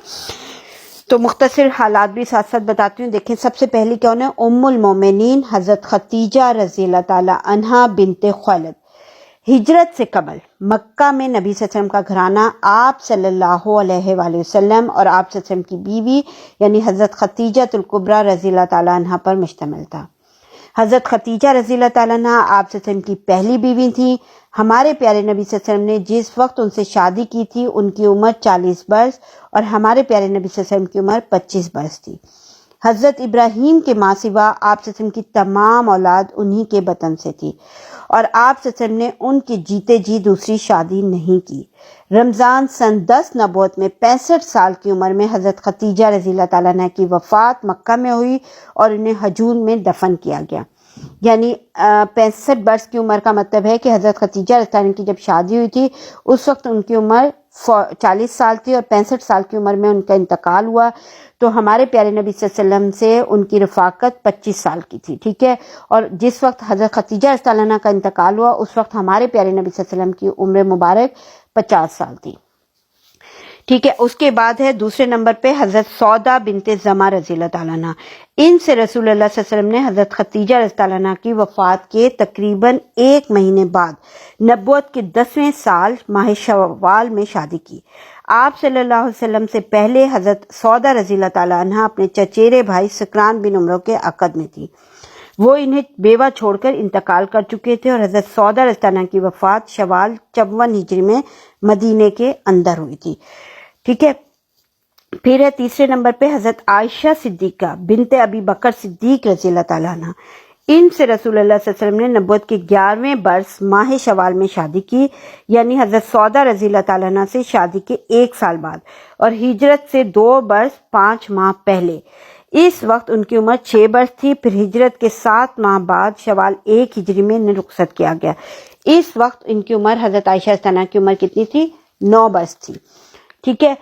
Speaker 3: تو مختصر حالات بھی ساتھ ساتھ بتاتی ہوں. دیکھیں، سب سے پہلی کون ہے؟ ام المومنین حضرت خدیجہ رضی اللہ تعالی عنہا بنت خویلد. ہجرت سے قبل مکہ میں نبی صلی اللہ علیہ وسلم کا گھرانہ آپ صلی اللہ علیہ وآلہ وسلم اور آپ صلی اللہ علیہ وسلم کی بیوی یعنی حضرت خدیجہ الکبریٰ رضی اللہ تعالی عنہا پر مشتمل تھا. حضرت خدیجہ رضی اللہ تعالیٰ عنہ آپ صلی اللہ علیہ وسلم کی پہلی بیوی تھی. ہمارے پیارے نبی صلی اللہ علیہ وسلم نے جس وقت ان سے شادی کی تھی ان کی عمر 40 برس اور ہمارے پیارے نبی صلی اللہ علیہ وسلم کی عمر 25 برس تھی. حضرت ابراہیم کے ماں سوا آپ صلی اللہ علیہ وسلم کی تمام اولاد انہی کے بطن سے تھی اور آپ صلی اللہ علیہ وسلم نے ان کے جیتے جی دوسری شادی نہیں کی. رمضان سن 10 نبوت میں 65 سال کی عمر میں حضرت خدیجہ رضی اللہ تعالیٰ عنہ کی وفات مکہ میں ہوئی اور انہیں ہجون میں دفن کیا گیا. یعنی 65 برس کی عمر کا مطلب ہے کہ حضرت خدیجہ رضی اللہ عنہ کی جب شادی ہوئی تھی اس وقت ان کی عمر 40 سال تھی اور 65 سال کی عمر میں ان کا انتقال ہوا. تو ہمارے پیارے نبی صلی اللہ علیہ وسلم سے ان کی رفاقت 25 سال کی تھی. ٹھیک ہے، اور جس وقت حضرت خدیجہ رضی اللہ عنہ کا انتقال ہوا اس وقت ہمارے پیارے نبی صلی اللہ علیہ وسلم کی عمر مبارک 50 سال تھی. ٹھیک ہے، اس کے بعد ہے دوسرے نمبر پہ حضرت سودا بنت زمع رضی اللہ تعالیٰ عنہ. ان سے رسول اللہ صلی اللہ علیہ وسلم نے حضرت خدیجہ رضی اللہ عنہ کی وفات کے تقریباً 1 مہینے بعد نبوت کے 10ویں سال ماہ شوال میں شادی کی. آپ صلی اللہ علیہ وسلم سے پہلے حضرت سودا رضی اللہ تعالیٰ عنہ اپنے چچیرے بھائی سکران بن عمرو کے عقد میں تھی. وہ انہیں بیوہ چھوڑ کر انتقال کر چکے تھے اور حضرت سودا رضی اللہ عنہ کی وفات شوال 54 ہجری میں مدینے کے اندر ہوئی تھی. ٹھیک ہے، پھر ہے تیسرے نمبر پہ حضرت عائشہ صدیقہ بنت ابی بکر صدیق رضی اللہ تعالیٰ عنہ. ان سے رسول اللہ صلی اللہ علیہ وسلم نے نبوت کے 11ویں برس ماہ شوال میں شادی کی، یعنی حضرت سودا رضی اللہ تعالیٰ عنہ سے شادی کے 1 سال بعد اور ہجرت سے 2 برس 5 ماہ پہلے. اس وقت ان کی عمر 6 برس تھی. پھر ہجرت کے 7 ماہ بعد شوال 1 ہجری میں انہیں رخصت کیا گیا. اس وقت ان کی عمر حضرت عائشہ رضی اللہ عنہ کی عمر کتنی تھی؟ 9 برس تھی. ٹھیک ہے،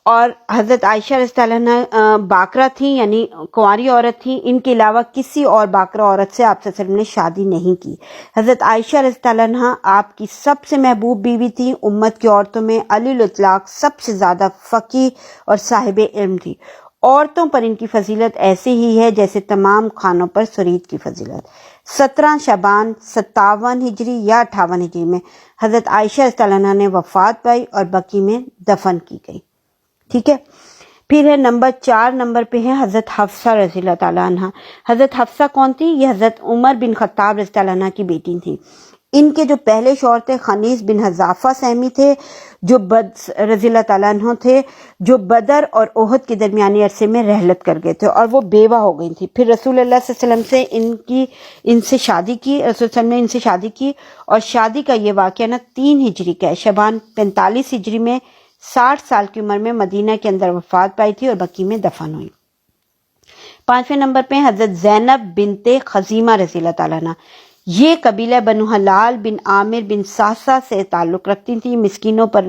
Speaker 3: اور حضرت عائشہ رضی اللہ عنہ باکرہ تھیں یعنی کنواری عورت تھیں. ان کے علاوہ کسی اور باکرہ عورت سے آپ صلی اللہ علیہ وسلم نے شادی نہیں کی. حضرت عائشہ رضی اللہ عنہ آپ کی سب سے محبوب بیوی تھی. امت کی عورتوں میں علی الاطلاق سب سے زیادہ فقیہ اور صاحب علم تھی. عورتوں پر ان کی فضیلت ایسی ہی ہے جیسے تمام خانوں پر سرید کی فضیلت. 17 شعبان 57 ہجری یا 58 ہجری میں حضرت عائشہ رضی اللہ عنہ نے وفات پائی اور بقیع میں دفن کی گئی. ٹھیک ہے، پھر ہے نمبر 4 نمبر پہ ہے حضرت حفصہ رضی اللہ تعالیٰ عنہ. حضرت حفصہ کون تھی؟ یہ حضرت عمر بن خطاب رضی اللہ عنہ کی بیٹی تھی. ان کے جو پہلے شوہر تھے خنیس بن حذافہ سہمی تھے جو رضی اللہ تعالیٰ عنہ تھے جو بدر اور احد کے درمیانی عرصے میں رحلت کر گئے تھے اور وہ بیوہ ہو گئی تھی. پھر رسول اللہ صلی اللہ علیہ وسلم سے ان سے شادی کی. رسول اللہ علیہ وسلم نے ان سے شادی کی اور شادی کا یہ واقعہ نا 3 ہجری کا ہے. شعبان 45 ہجری میں 60 سال کی عمر میں مدینہ کے اندر وفات پائی تھی اور بقی میں دفن ہوئی۔ 5ویں نمبر پہ حضرت زینب بنت خزیمہ رضی اللہ تعالیٰ عنہ، یہ قبیلہ بنو حلال بن عامر بن ساسا سے تعلق رکھتی تھی۔ مسکینوں پر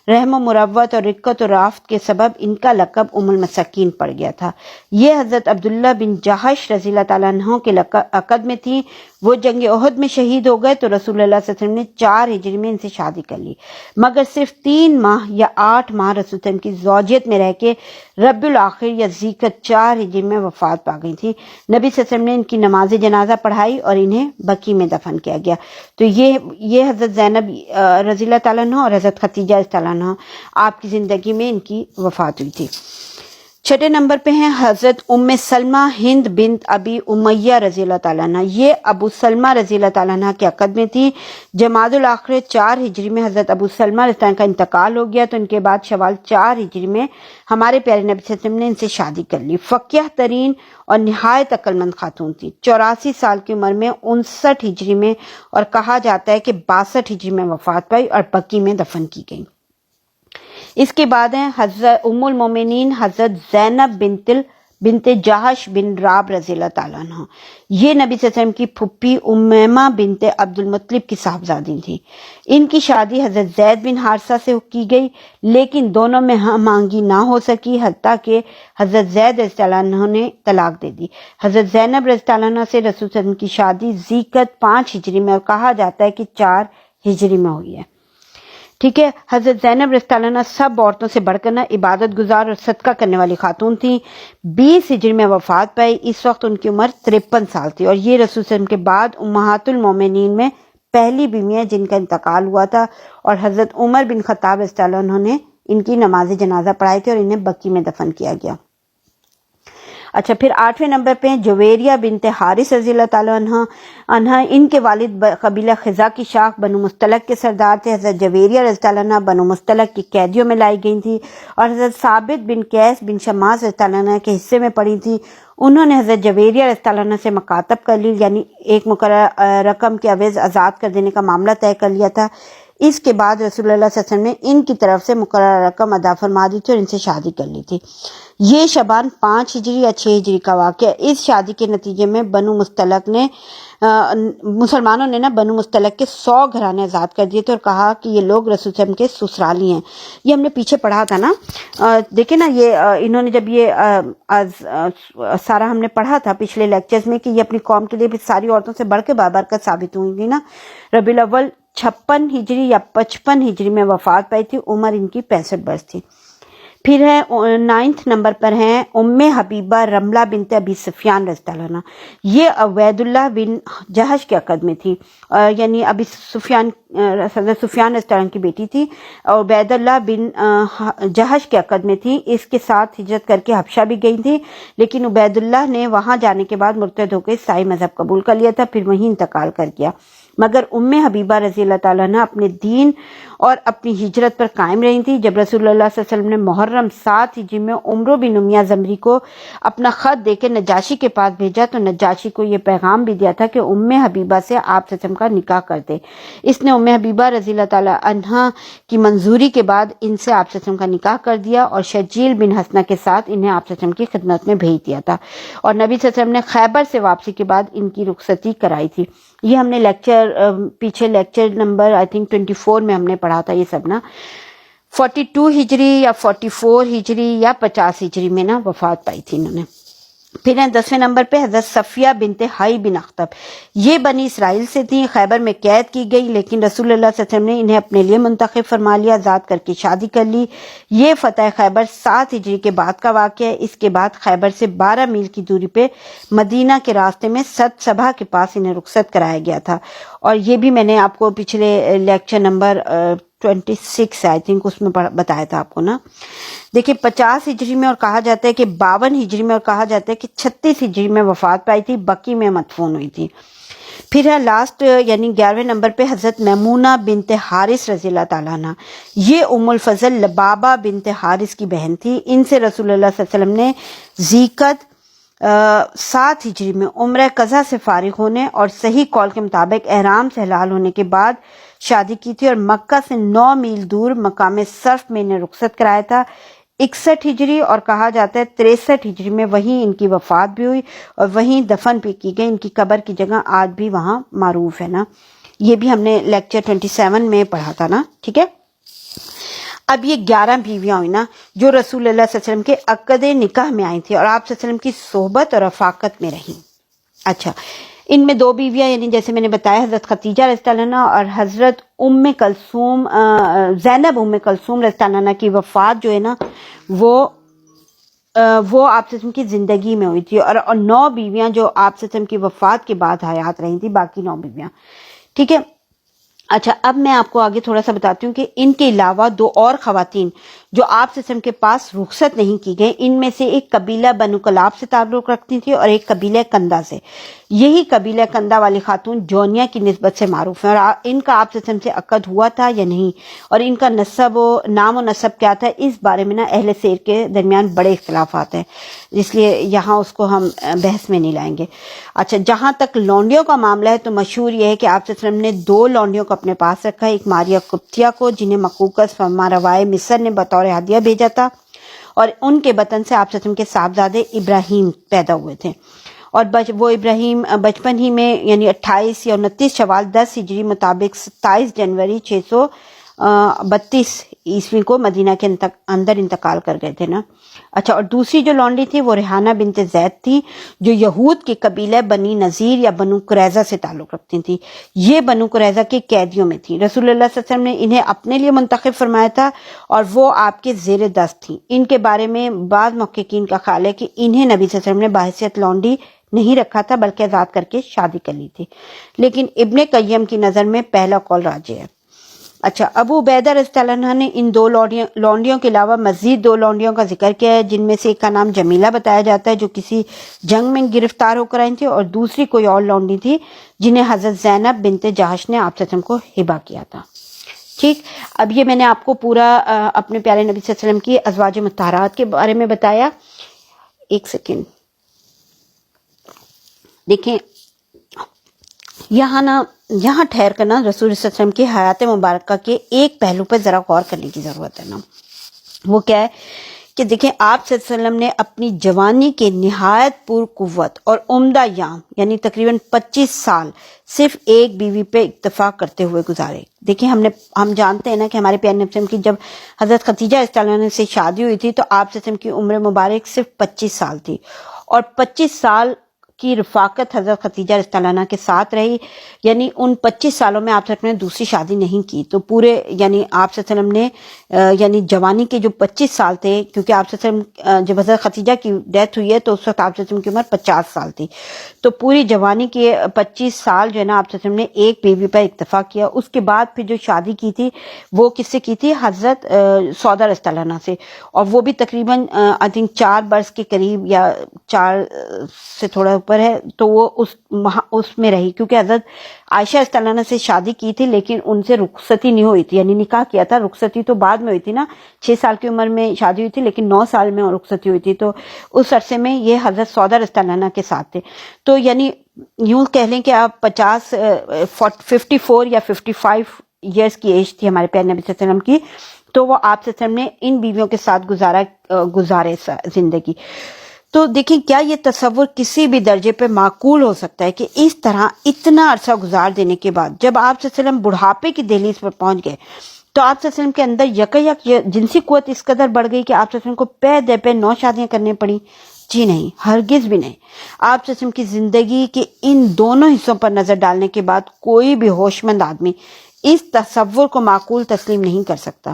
Speaker 3: رحم و مروت اور رقت و رافت کے سبب ان کا لقب ام المساکین پڑ گیا تھا۔ یہ حضرت عبداللہ بن جہش رضی اللہ تعالیٰ عنہ کے عقد میں تھی۔ وہ جنگ احد میں شہید ہو گئے تو رسول اللہ صلی اللہ علیہ وسلم نے 4 ہجری میں ان سے شادی کر لی، مگر صرف 3 ماہ یا 8 ماہ رسول اللہ علیہ وسلم کی زوجیت میں رہ کے ربیع الاخر یا ذیقعدہ 4 ہجری میں وفات پا گئی تھی۔ نبی صلی اللہ علیہ وسلم نے ان کی نماز جنازہ پڑھائی اور انہیں بقیع میں دفن کیا گیا۔ تو یہ حضرت زینب رضی اللہ تعالیٰ عنہ اور حضرت خدیجہ رضی اللہ عنہ آپ کی زندگی میں ان کی وفات ہوئی تھی۔ 6 نمبر پہ ہیں حضرت ام سلمہ ہند بنت ابی امیہ رضی اللہ تعالیٰ عنہ، یہ ابو سلمہ رضی اللہ تعالیٰ عنہ کے عقد میں تھی۔ جمادی الاخر 4 ہجری میں حضرت ابو سلمہ رضی اللہ عنہ کا انتقال ہو گیا تو ان کے بعد شوال 4 ہجری میں ہمارے پیارے نبی صلی اللہ علیہ وسلم نے ان سے شادی کر لی۔ فقیہ ترین اور نہایت عقل مند خاتون تھی۔ 84 سال کی عمر میں 59 ہجری میں اور کہا جاتا ہے کہ 62 ہجری میں وفات پائی اور بقیع میں دفن کی گئی۔ اس کے بعد ہیں حضرت ام المومنین حضرت زینب بنت جہش بن راب رضی اللہ تعالیٰ عنہ، یہ نبی صلی اللہ علیہ وسلم کی پھپھی امیمہ بنت عبد المطلب کی صاحبزادی تھی۔ ان کی شادی حضرت زید بن حارثہ سے کی گئی، لیکن دونوں میں ہم آہنگی نہ ہو سکی، حتیٰ کہ حضرت زید رضی اللہ عنہ نے طلاق دے دی۔ حضرت زینب رضی اللہ عنہ سے رسول صلی اللہ علیہ وسلم کی شادی ذیقعدہ 5 ہجری میں اور کہا جاتا ہے کہ 4 ہجری میں ہوئی ہے۔ ٹھیک ہے، حضرت زینب رضی اللہ عنہ سب عورتوں سے بڑھ کر عبادت گزار اور صدقہ کرنے والی خاتون تھیں۔ 20 ہجری میں وفات پائی، اس وقت ان کی عمر 53 سال تھی اور یہ رسول صلی اللہ علیہ وسلم کے بعد امہات المومنین میں پہلی بیوی ہیں جن کا انتقال ہوا تھا، اور حضرت عمر بن خطاب رضی اللہ عنہ نے ان کی نماز جنازہ پڑھائی تھی اور انہیں بقیع میں دفن کیا گیا۔ اچھا، پھر 8ویں نمبر پہ جویریہ بنت حارث رضی اللہ تعالیٰ عنہ، ان کے والد قبیلہ خزاع کی شاخ بنو مستلق کے سردار تھے۔ حضرت جویریہ رضی اللہ عنہ بنو مستلق کی قیدیوں میں لائی گئی تھی اور حضرت ثابت بن قیس بن شماس رضی اللہ عنہ کے حصے میں پڑی تھی۔ انہوں نے حضرت جویریہ رضی اللہ عنہ سے مکاتب کر لی، یعنی ایک مقررہ رقم کے عوض آزاد کر دینے کا معاملہ طے کر لیا تھا۔ اس کے بعد رسول اللہ صلی اللہ علیہ وسلم نے ان کی طرف سے مقررہ رقم ادا فرما دی تھی اور ان سے شادی کر لی تھی۔ یہ شعبان 5 ہجری یا 6 ہجری کا واقعہ۔ اس شادی کے نتیجے میں مسلمانوں نے بنو مستلق کے 100 گھرانے آزاد کر دیے تھے اور کہا کہ یہ لوگ رسول صلی اللہ علیہ وسلم کے سسرالی ہیں۔ یہ ہم نے پیچھے پڑھا تھا نا، دیکھیں نا، یہ انہوں نے جب یہ سارا ہم نے پڑھا تھا پچھلے لیکچرز میں کہ یہ اپنی قوم کے لیے بھی ساری عورتوں سے بڑھ کے بابرکت ثابت ہوئی تھی نا۔ ربیع الاول 56 ہجری یا 55 ہجری میں وفات پائی تھی، عمر ان کی 65 برس تھی۔ پھر ہے 9 نمبر پر ہیں ام حبیبہ رملہ بنت ابی سفیان رضی اللہ عنہ، یہ عبید اللہ بن جہش کے عقد میں تھی، یعنی ابی سفیان حضرت سفیان رضی اللہ عنہ کی بیٹی تھی اور عبید اللہ بن جہش کے عقد میں تھی۔ اس کے ساتھ ہجرت کر کے حبشہ بھی گئی تھی، لیکن عبید اللہ نے وہاں جانے کے بعد مرتد ہو کے عیسائی مذہب قبول کر لیا تھا، پھر وہیں انتقال کر گیا۔ مگر ام حبیبہ رضی اللہ تعالیٰ عنہ اپنے دین اور اپنی ہجرت پر قائم رہی تھی۔ جب رسول اللہ صلی اللہ علیہ وسلم نے محرم 7 ہجری میں عمرو بن امیہ زمری کو اپنا خط دے کے نجاشی کے پاس بھیجا تو نجاشی کو یہ پیغام بھی دیا تھا کہ ام حبیبہ سے آپ صلی اللہ علیہ وسلم کا نکاح کر دے۔ اس نے ام حبیبہ رضی اللہ تعالیٰ عنہ کی منظوری کے بعد ان سے آپ صلی اللہ علیہ وسلم کا نکاح کر دیا اور شجیل بن حسنہ کے ساتھ انہیں آپ صلی اللہ علیہ وسلم کی خدمت میں بھیج دیا تھا، اور نبی صلی اللہ علیہ وسلم نے خیبر سے واپسی کے بعد ان کی رخصتی کرائی تھی۔ یہ ہم نے پیچھے لیکچر نمبر 24 میں ہم نے پڑھا تھا یہ سب نا۔ 42 ہجری یا 44 ہجری یا 50 ہجری میں وفات پائی تھی انہوں نے۔ پھر 10ویں نمبر پہ حضرت صفیہ بنت حی بن اخطب، یہ بنی اسرائیل سے تھیں، خیبر میں قید کی گئی، لیکن رسول اللہ صلی اللہ علیہ وسلم نے انہیں اپنے لیے منتخب فرما لیا، آزاد کر کے شادی کر لی۔ یہ فتح خیبر 7 ہجری کے بعد کا واقعہ ہے۔ اس کے بعد خیبر سے 12 میل کی دوری پہ مدینہ کے راستے میں سد صبا کے پاس انہیں رخصت کرایا گیا تھا، اور یہ بھی میں نے آپ کو پچھلے لیکچر نمبر 26 آئی تھنک اس میں بتایا تھا آپ کو نا۔ دیکھیں 50 ہجری میں اور کہا جاتا ہے کہ 52 ہجری میں اور کہا جاتا ہے کہ 36 ہجری میں وفات پائی تھی، بقیع میں مدفون ہوئی تھی۔ پھر ہے لاسٹ یعنی 11ویں نمبر پہ حضرت میمونہ بنت حارث رضی اللہ تعالیٰ عنہ، یہ ام الفضل لبابہ بنت حارث کی بہن تھی۔ ان سے رسول اللہ صلی اللہ علیہ وسلم نے ذیقعدہ 7 ہجری میں عمرہ قضا سے فارغ ہونے اور صحیح قول کے مطابق احرام سے حلال ہونے کے بعد شادی کی تھی، اور مکہ سے 9 میل دور مقام صرف میں انہیں رخصت کرایا تھا 61 ہجری، اور کہا جاتا ہے 63 ہجری میں وہیں ان کی وفات بھی ہوئی اور وہیں دفن بھی کی گئی۔ ان کی قبر کی جگہ آج بھی وہاں معروف ہے نا، یہ بھی ہم نے لیکچر 27 میں پڑھا تھا نا، ٹھیک ہے۔ اب یہ 11 بیویاں ہوئی نا جو رسول اللہ صلی اللہ علیہ وسلم کے عقد نکاح میں آئی تھیں اور آپ صلی اللہ علیہ وسلم کی صحبت اور رفاقت میں رہیں۔ اچھا، ان میں 2 بیویاں یعنی جیسے میں نے بتایا حضرت خدیجہ رضی اللہ عنہا اور حضرت زینب ام کلثوم رضی اللہ عنہا کی وفات جو ہے نا وہ آپ صلی اللہ علیہ وسلم کی زندگی میں ہوئی تھی، اور 9 بیویاں جو آپ صلی اللہ علیہ وسلم کی وفات کے بعد حیات رہی تھی، باقی 9 بیویاں، ٹھیک ہے۔ اچھا، اب میں آپ کو آگے تھوڑا سا بتاتی ہوں کہ ان کے علاوہ 2 اور خواتین جو آپ صلی اللہ علیہ وسلم کے پاس رخصت نہیں کی گئی، ان میں سے ایک قبیلہ بنو کلاب سے تعلق رکھتی تھی اور ایک قبیلہ کندہ سے۔ یہی قبیلہ کندہ والی خاتون جونیہ کی نسبت سے معروف ہیں، اور ان کا آپ صلی اللہ علیہ وسلم سے عقد ہوا تھا یا نہیں، اور ان کا نام و نسب کیا تھا، اس بارے میں نا اہل سیر کے درمیان بڑے اختلافات ہیں، اس لیے یہاں اس کو ہم بحث میں نہیں لائیں گے۔ اچھا، جہاں تک لونڈیوں کا معاملہ ہے تو مشہور یہ ہے کہ آپ صلی اللہ علیہ وسلم نے 2 لونڈیوں کو اپنے پاس رکھا، ایک ماریہ قبطیہ کو جنہیں مقوقس فرمانروائے مصر نے بطور ہدیہ بھیجا تھا، اور ان کے بطن سے آپ صلی اللہ علیہ وسلم کے صاحبزادے ابراہیم پیدا ہوئے تھے، اور وہ ابراہیم بچپن ہی میں یعنی 28 یا 29 شوال 10 ہجری مطابق 27 جنوری 632 عیسوی کو مدینہ کے اندر انتقال کر گئے تھے نا۔ اچھا، اور دوسری جو لونڈی تھی وہ ریحانہ بنت زید تھی جو یہود کے قبیلہ بنی نذیر یا بنو قریظہ سے تعلق رکھتی تھی۔ یہ بنو قریظہ کے قیدیوں میں تھی، رسول اللہ صلی اللہ علیہ وسلم نے انہیں اپنے لیے منتخب فرمایا تھا اور وہ آپ کے زیر دست تھیں۔ ان کے بارے میں بعض محققین کا خیال ہے کہ انہیں نبی صلی اللہ علیہ وسلم نے بحیثیت لونڈی نہیں رکھا تھا بلکہ آزاد کر کے شادی کر لی تھی، لیکن ابن قیم کی نظر میں پہلا قول راجح ہے۔ اچھا، ابو عبیدہ رضی اللہ عنہ نے ان 2 لونڈیوں کے علاوہ مزید 2 لونڈیوں کا ذکر کیا ہے، جن میں سے ایک کا نام جمیلہ بتایا جاتا ہے جو کسی جنگ میں گرفتار ہو کر آئی تھی، اور دوسری کوئی اور لونڈی تھی جنہیں حضرت زینب بنت جہش نے آپ صلی اللہ علیہ وسلم کو ہبہ کیا تھا۔ ٹھیک، اب یہ میں نے آپ کو پورا اپنے پیارے نبی صلی اللہ علیہ وسلم کی ازواج مطہرات کے بارے میں بتایا۔ ایک سیکنڈ دیکھیں، یہاں ٹھہر کر نا رسول صلی اللہ علیہ وسلم کی حیات مبارکہ کے ایک پہلو پر ذرا غور کرنے کی ضرورت ہے نا۔ وہ کیا ہے کہ دیکھیں، آپ صلی اللہ علیہ وسلم نے اپنی جوانی کے نہایت پر قوت اور عمدہ ایام یعنی تقریباً 25 سال صرف ایک بیوی پہ اکتفا کرتے ہوئے گزارے۔ دیکھیں، ہم جانتے ہیں نا کہ ہمارے پیارے نبی صلی اللہ علیہ وسلم کی جب حضرت خدیجہ رضی اللہ عنہا سے شادی ہوئی تھی تو آپ صلی اللہ علیہ وسلم کی عمر مبارک صرف 25 سال تھی، اور 25 سال کی رفاقت حضرت خدیجہ رضی اللہ عنہا کے ساتھ رہی، یعنی ان 25 سالوں میں آپ صلی اللہ علیہ وسلم نے دوسری شادی نہیں کی، تو پورے یعنی آپ صلی اللہ علیہ وسلم نے یعنی جوانی کے جو 25 سال تھے، کیونکہ آپ صلی اللہ علیہ وسلم جب حضرت خدیجہ کی ڈیتھ ہوئی ہے تو اس وقت آپ صلی اللہ علیہ وسلم کی عمر 50 سال تھی، تو پوری جوانی کے 25 سال جو ہے نا آپ صلی اللہ علیہ وسلم نے ایک بیوی پر اکتفا کیا۔ اس کے بعد پھر جو شادی کی تھی وہ کس سے کی تھی؟ حضرت سودا رضی اللہ عنہا سے، اور وہ بھی تقریباً آئی تھنک 4 برس کے قریب یا 4 سے تھوڑا اوپر ہے، تو وہ اس میں رہی، کیونکہ حضرت عائشہ رضی اللہ عنہا سے شادی کی تھی لیکن ان سے رخصتی نہیں ہوئی تھی، یعنی نکاح کیا تھا، رخصتی تو بعد میں ہوئی تھی نا، 6 سال کی عمر میں شادی ہوئی تھی لیکن 9 سال میں رخصتی ہوئی تھی، تو اس عرصے میں یہ حضرت سودا رضی اللہ عنہا کے ساتھ تھے۔ تو یعنی یوں کہہ لیں کہ آپ 54 یا 55 ایئرس کی ایج تھی ہمارے پیارے نبی صلی اللہ علیہ وسلم کی، تو وہ آپ صلی اللہ علیہ وسلم نے ان بیویوں کے ساتھ گزارے زندگی۔ تو دیکھیں، کیا یہ تصور کسی بھی درجے پہ معقول ہو سکتا ہے کہ اس طرح اتنا عرصہ گزار دینے کے بعد جب آپ صلی اللہ علیہ وسلم بڑھاپے کی دہلیز پر پہنچ گئے تو آپ صلی اللہ علیہ وسلم کے اندر یکایک جنسی قوت اس قدر بڑھ گئی کہ آپ صلی اللہ علیہ وسلم کو پے دے پہ 9 شادیاں کرنی پڑی؟ جی نہیں، ہرگز بھی نہیں۔ آپ صلی اللہ علیہ وسلم کی زندگی کے ان دونوں حصوں پر نظر ڈالنے کے بعد کوئی بھی ہوش مند آدمی اس تصور کو معقول تسلیم نہیں کر سکتا۔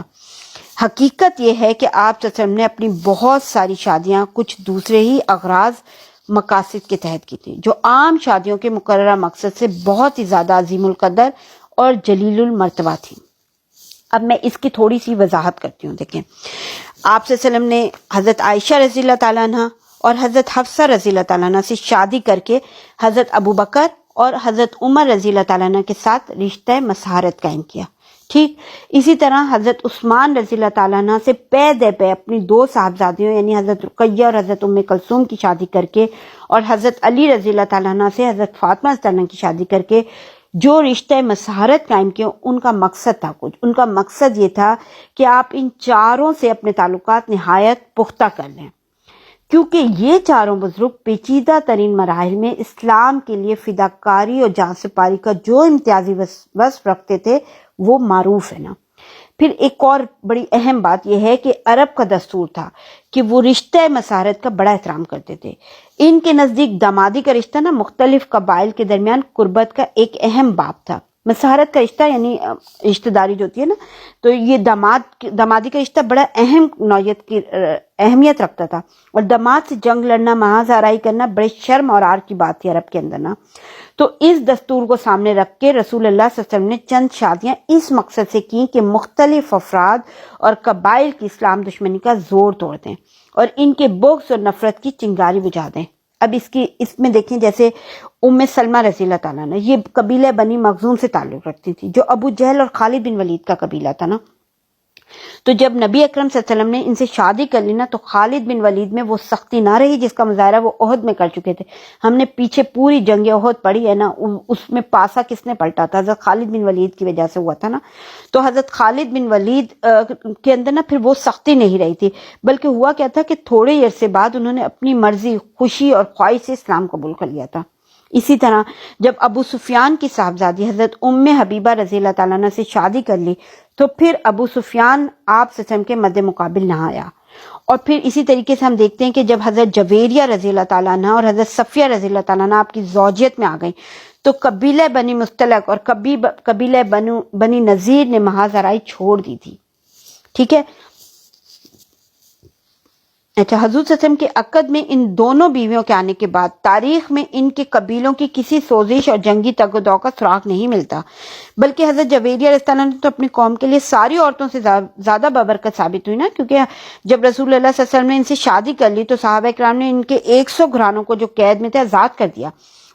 Speaker 3: حقیقت یہ ہے کہ آپ صلی اللہ علیہ وسلم نے اپنی بہت ساری شادیاں کچھ دوسرے ہی اغراض مقاصد کے تحت کی تھی، جو عام شادیوں کے مقررہ مقصد سے بہت ہی زیادہ عظیم القدر اور جلیل المرتبہ تھی۔ اب میں اس کی تھوڑی سی وضاحت کرتی ہوں۔ دیکھیں، آپ صلی اللہ علیہ وسلم نے حضرت عائشہ رضی اللہ تعالیٰ عنہ اور حضرت حفصہ رضی اللہ تعالیٰ عنہ سے شادی کر کے حضرت ابو بکر اور حضرت عمر رضی اللہ تعالیٰ عنہ کے ساتھ رشتہ مسحارت قائم کیا، ٹھیک اسی طرح حضرت عثمان رضی اللہ تعالیٰ عنہ سے پے دے پے اپنی 2 صاحبزادیوں یعنی حضرت رقیہ اور حضرت ام کلثوم کی شادی کر کے، اور حضرت علی رضی اللہ تعالیٰ عنہ سے حضرت فاطمہ رضی اللہ عنہ کی شادی کر کے جو رشتہ مسحرت قائم کیے، ان کا مقصد تھا ان کا مقصد یہ تھا کہ آپ ان چاروں سے اپنے تعلقات نہایت پختہ کر لیں، کیونکہ یہ چاروں بزرگ پیچیدہ ترین مراحل میں اسلام کے لیے فداکاری اور جان سپاری کا جو امتیازی وصف رکھتے تھے وہ معروف ہے نا۔ پھر ایک اور بڑی اہم بات یہ ہے کہ عرب کا دستور تھا کہ وہ رشتہ مسحرت کا بڑا احترام کرتے تھے۔ ان کے نزدیک دامادی کا رشتہ نا مختلف قبائل کے درمیان قربت کا ایک اہم باب تھا۔ مسحرت کا رشتہ یعنی رشتہ داری جو ہوتی ہے نا، تو یہ دامادی کا رشتہ بڑا اہم نوعیت کی اہمیت رکھتا تھا، اور داماد سے جنگ لڑنا، محاذ آرائی کرنا بڑے شرم اور عار کی بات تھی عرب کے اندر نا۔ تو اس دستور کو سامنے رکھ کے رسول اللہ صلی اللہ علیہ وسلم نے چند شادیاں اس مقصد سے کی کہ مختلف افراد اور قبائل کی اسلام دشمنی کا زور توڑ دیں اور ان کے بغض اور نفرت کی چنگاری بجھا دیں۔ اب اس میں دیکھیں جیسے ام سلمہ رضی اللہ تعالیٰ نے، یہ قبیلہ بنی مخزوم سے تعلق رکھتی تھی جو ابو جہل اور خالد بن ولید کا قبیلہ تھا نا۔ تو جب نبی اکرم صلی اللہ علیہ وسلم نے ان سے شادی کر لی نا، تو خالد بن ولید میں وہ سختی نہ رہی جس کا مظاہرہ وہ احد میں کر چکے تھے۔ ہم نے پیچھے پوری جنگ احد پڑھی ہے نا، اس میں پاسا کس نے پلٹا تھا؟ حضرت خالد بن ولید کی وجہ سے ہوا تھا نا۔ تو حضرت خالد بن ولید کے اندر نا پھر وہ سختی نہیں رہی تھی، بلکہ ہوا کیا تھا کہ تھوڑے ہی عرصے بعد انہوں نے اپنی مرضی، خوشی اور خواہش سے اسلام قبول کر لیا تھا۔ اسی طرح جب ابو سفیان کی صاحبزادی حضرت ام حبیبہ رضی اللہ تعالیٰ عنہ سے شادی کر لی، تو پھر ابو سفیان آپ صلی اللہ علیہ وسلم کے مد مقابل نہ آیا۔ اور پھر اسی طریقے سے ہم دیکھتے ہیں کہ جب حضرت جویریہ رضی اللہ تعالیٰ عنہ اور حضرت صفیہ رضی اللہ تعالیٰ عنہ آپ کی زوجیت میں آ گئیں، تو قبیلہ بنی مستلق اور قبیلہ بنی نذیر نے محاذ آرائی چھوڑ دی تھی۔ ٹھیک ہے، اچھا، حضور صلی اللہ علیہ وسلم کے عقد میں ان دونوں بیویوں کے آنے کے بعد تاریخ میں ان کے قبیلوں کی کسی سوزش اور جنگی تگ و دو کا سراغ نہیں ملتا، بلکہ حضرت جویریہ رضی اللہ عنہ نے تو اپنی قوم کے لیے ساری عورتوں سے زیادہ بابرکت ثابت ہوئی نا، کیونکہ جب رسول اللہ صلی اللہ علیہ وسلم نے ان سے شادی کر لی تو صحابہ کرام نے ان کے 100 گھرانوں کو جو قید میں تھے آزاد کر دیا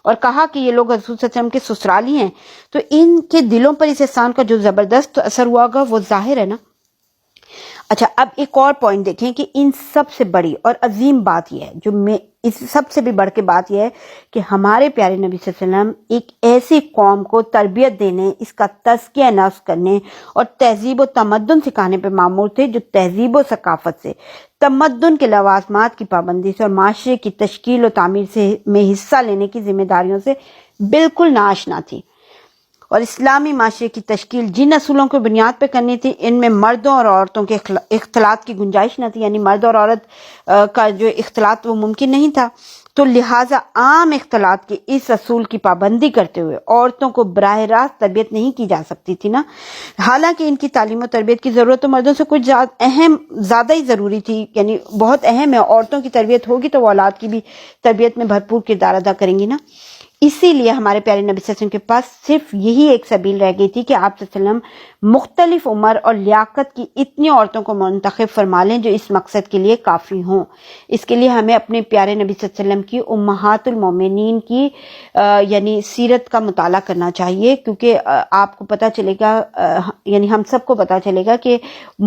Speaker 3: اور کہا کہ یہ لوگ حضور صلی اللہ علیہ وسلم کے سسرالی ہیں۔ تو ان کے دلوں پر اس احسان کا جو زبردست اثر ہوا گا وہ ظاہر ہے نا۔ اچھا، اب ایک اور پوائنٹ دیکھیں کہ ان سب سے بڑی اور عظیم بات یہ ہے، جو اس سب سے بھی بڑھ کے بات یہ ہے کہ ہمارے پیارے نبی صلی اللہ علیہ وسلم ایک ایسی قوم کو تربیت دینے، اس کا تزکیہ نفس کرنے اور تہذیب و تمدن سکھانے پہ مامور تھے، جو تہذیب و ثقافت سے، تمدن کے لوازمات کی پابندی سے اور معاشرے کی تشکیل و تعمیر میں حصہ لینے کی ذمہ داریوں سے بالکل ناآشنا تھی۔ اور اسلامی معاشرے کی تشکیل جن اصولوں کو بنیاد پہ کرنی تھی، ان میں مردوں اور عورتوں کے اختلاط کی گنجائش نہ تھی، یعنی مرد اور عورت کا جو اختلاط وہ ممکن نہیں تھا۔ تو لہٰذا عام اختلاط کے اس اصول کی پابندی کرتے ہوئے عورتوں کو براہ راست تربیت نہیں کی جا سکتی تھی نا۔ حالانکہ ان کی تعلیم و تربیت کی ضرورت تو مردوں سے کچھ زیادہ ہی ضروری تھی، یعنی بہت اہم ہے۔ عورتوں کی تربیت ہوگی تو وہ اولاد کی بھی تربیت میں بھرپور کردار ادا کریں گی نا۔ اسی لیے ہمارے پیارے نبی صلی اللہ علیہ وسلم کے پاس صرف یہی ایک سبیل رہ گئی تھی کہ آپ صلی اللہ علیہ وسلم مختلف عمر اور لیاقت کی اتنی عورتوں کو منتخب فرما لیں جو اس مقصد کے لیے کافی ہوں۔ اس کے لیے ہمیں اپنے پیارے نبی صلی اللہ علیہ وسلم کی امہات المومنین کی یعنی سیرت کا مطالعہ کرنا چاہیے، کیونکہ آپ کو پتہ چلے گا، یعنی ہم سب کو پتہ چلے گا کہ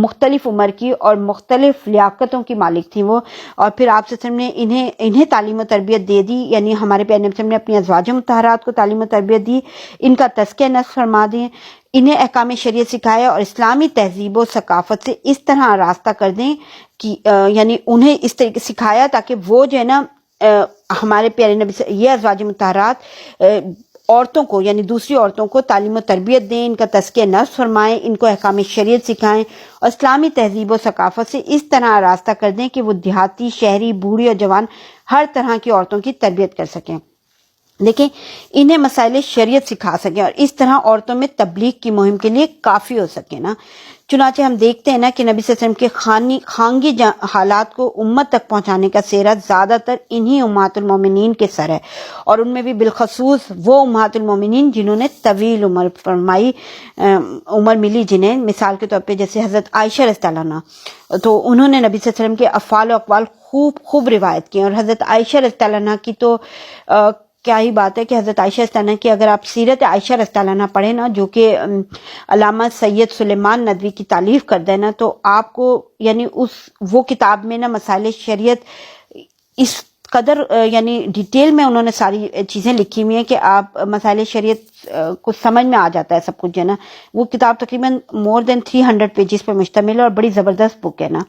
Speaker 3: مختلف عمر کی اور مختلف لیاقتوں کی مالک تھیں وہ، اور پھر آپ صلی اللہ علیہ وسلم نے انہیں تعلیم و تربیت دے دی، یعنی ہمارے پیارے نبی صلی اللہ علیہ وسلم نے اپنی ازواج مطہرات کو تعلیم و تربیت دی، ان کا تزکیہ نفس فرما دیں، انہیں احکام شریعت سکھایا اور اسلامی تہذیب و ثقافت سے اس طرح آراستہ کر دیں کہ یعنی انہیں اس طریقے سکھایا تاکہ وہ جو ہے نا ہمارے پیارے نبی سے یہ ازواج مطہرات عورتوں کو یعنی دوسری عورتوں کو تعلیم و تربیت دیں، ان کا تزکیہ نفس فرمائیں، ان کو احکام شریعت سکھائیں اور اسلامی تہذیب و ثقافت سے اس طرح آراستہ کر دیں کہ وہ دیہاتی، شہری، بوڑھی اور جوان ہر طرح کی عورتوں کی تربیت کر سکیں، لیکن انہیں مسائل شریعت سکھا سکیں اور اس طرح عورتوں میں تبلیغ کی مہم کے لیے کافی ہو سکے نا۔ چنانچہ ہم دیکھتے ہیں نا کہ نبی صلی اللہ علیہ وسلم کے خانگی حالات کو امت تک پہنچانے کا سہرا زیادہ تر انہی امہات المومنین کے سر ہے، اور ان میں بھی بالخصوص وہ امہات المومنین جنہوں نے طویل عمر ملی، جنہیں مثال کے طور پہ جیسے حضرت عائشہ رضی اللہ عنہا، تو انہوں نے نبی صلی اللہ علیہ وسلم کے افعال و اقوال خوب روایت کی، اور حضرت عائشہ رضی اللہ عنہا کی تو کیا ہی بات ہے کہ حضرت عائشہ رضی اللہ عنہا کی اگر آپ سیرت عائشہ رضی اللہ عنہا پڑھیں نا، جو کہ علامہ سید سلیمان ندوی کی تالیف کردہ ہے نا، تو آپ کو یعنی وہ کتاب میں نا مسائل شریعت اس قدر یعنی ڈیٹیل میں انہوں نے ساری چیزیں لکھی ہوئی ہیں کہ آپ مسائل شریعت کو سمجھ میں آ جاتا ہے سب کچھ جو ہے نا. وہ کتاب تقریباً مور دین 300 پیجز پر مشتمل ہے اور بڑی زبردست بک ہے نا.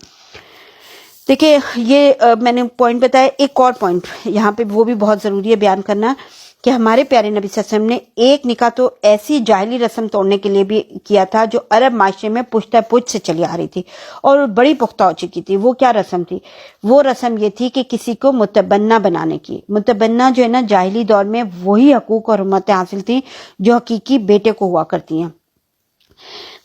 Speaker 3: دیکھیں یہ میں نے پوائنٹ بتایا. ایک اور پوائنٹ یہاں پہ وہ بھی بہت ضروری ہے بیان کرنا کہ ہمارے پیارے نبی صلی اللہ علیہ وسلم نے ایک نکاح تو ایسی جاہلی رسم توڑنے کے لیے بھی کیا تھا جو عرب معاشرے میں پشتہ پشت سے چلی آ رہی تھی اور بڑی پختہ ہو چکی تھی. وہ کیا رسم تھی؟ وہ رسم یہ تھی کہ کسی کو متبنہ بنانے کی. متبنہ جو ہے نا جاہلی دور میں وہی حقوق اور حرمتیں حاصل تھیں جو حقیقی بیٹے کو ہوا کرتی ہیں.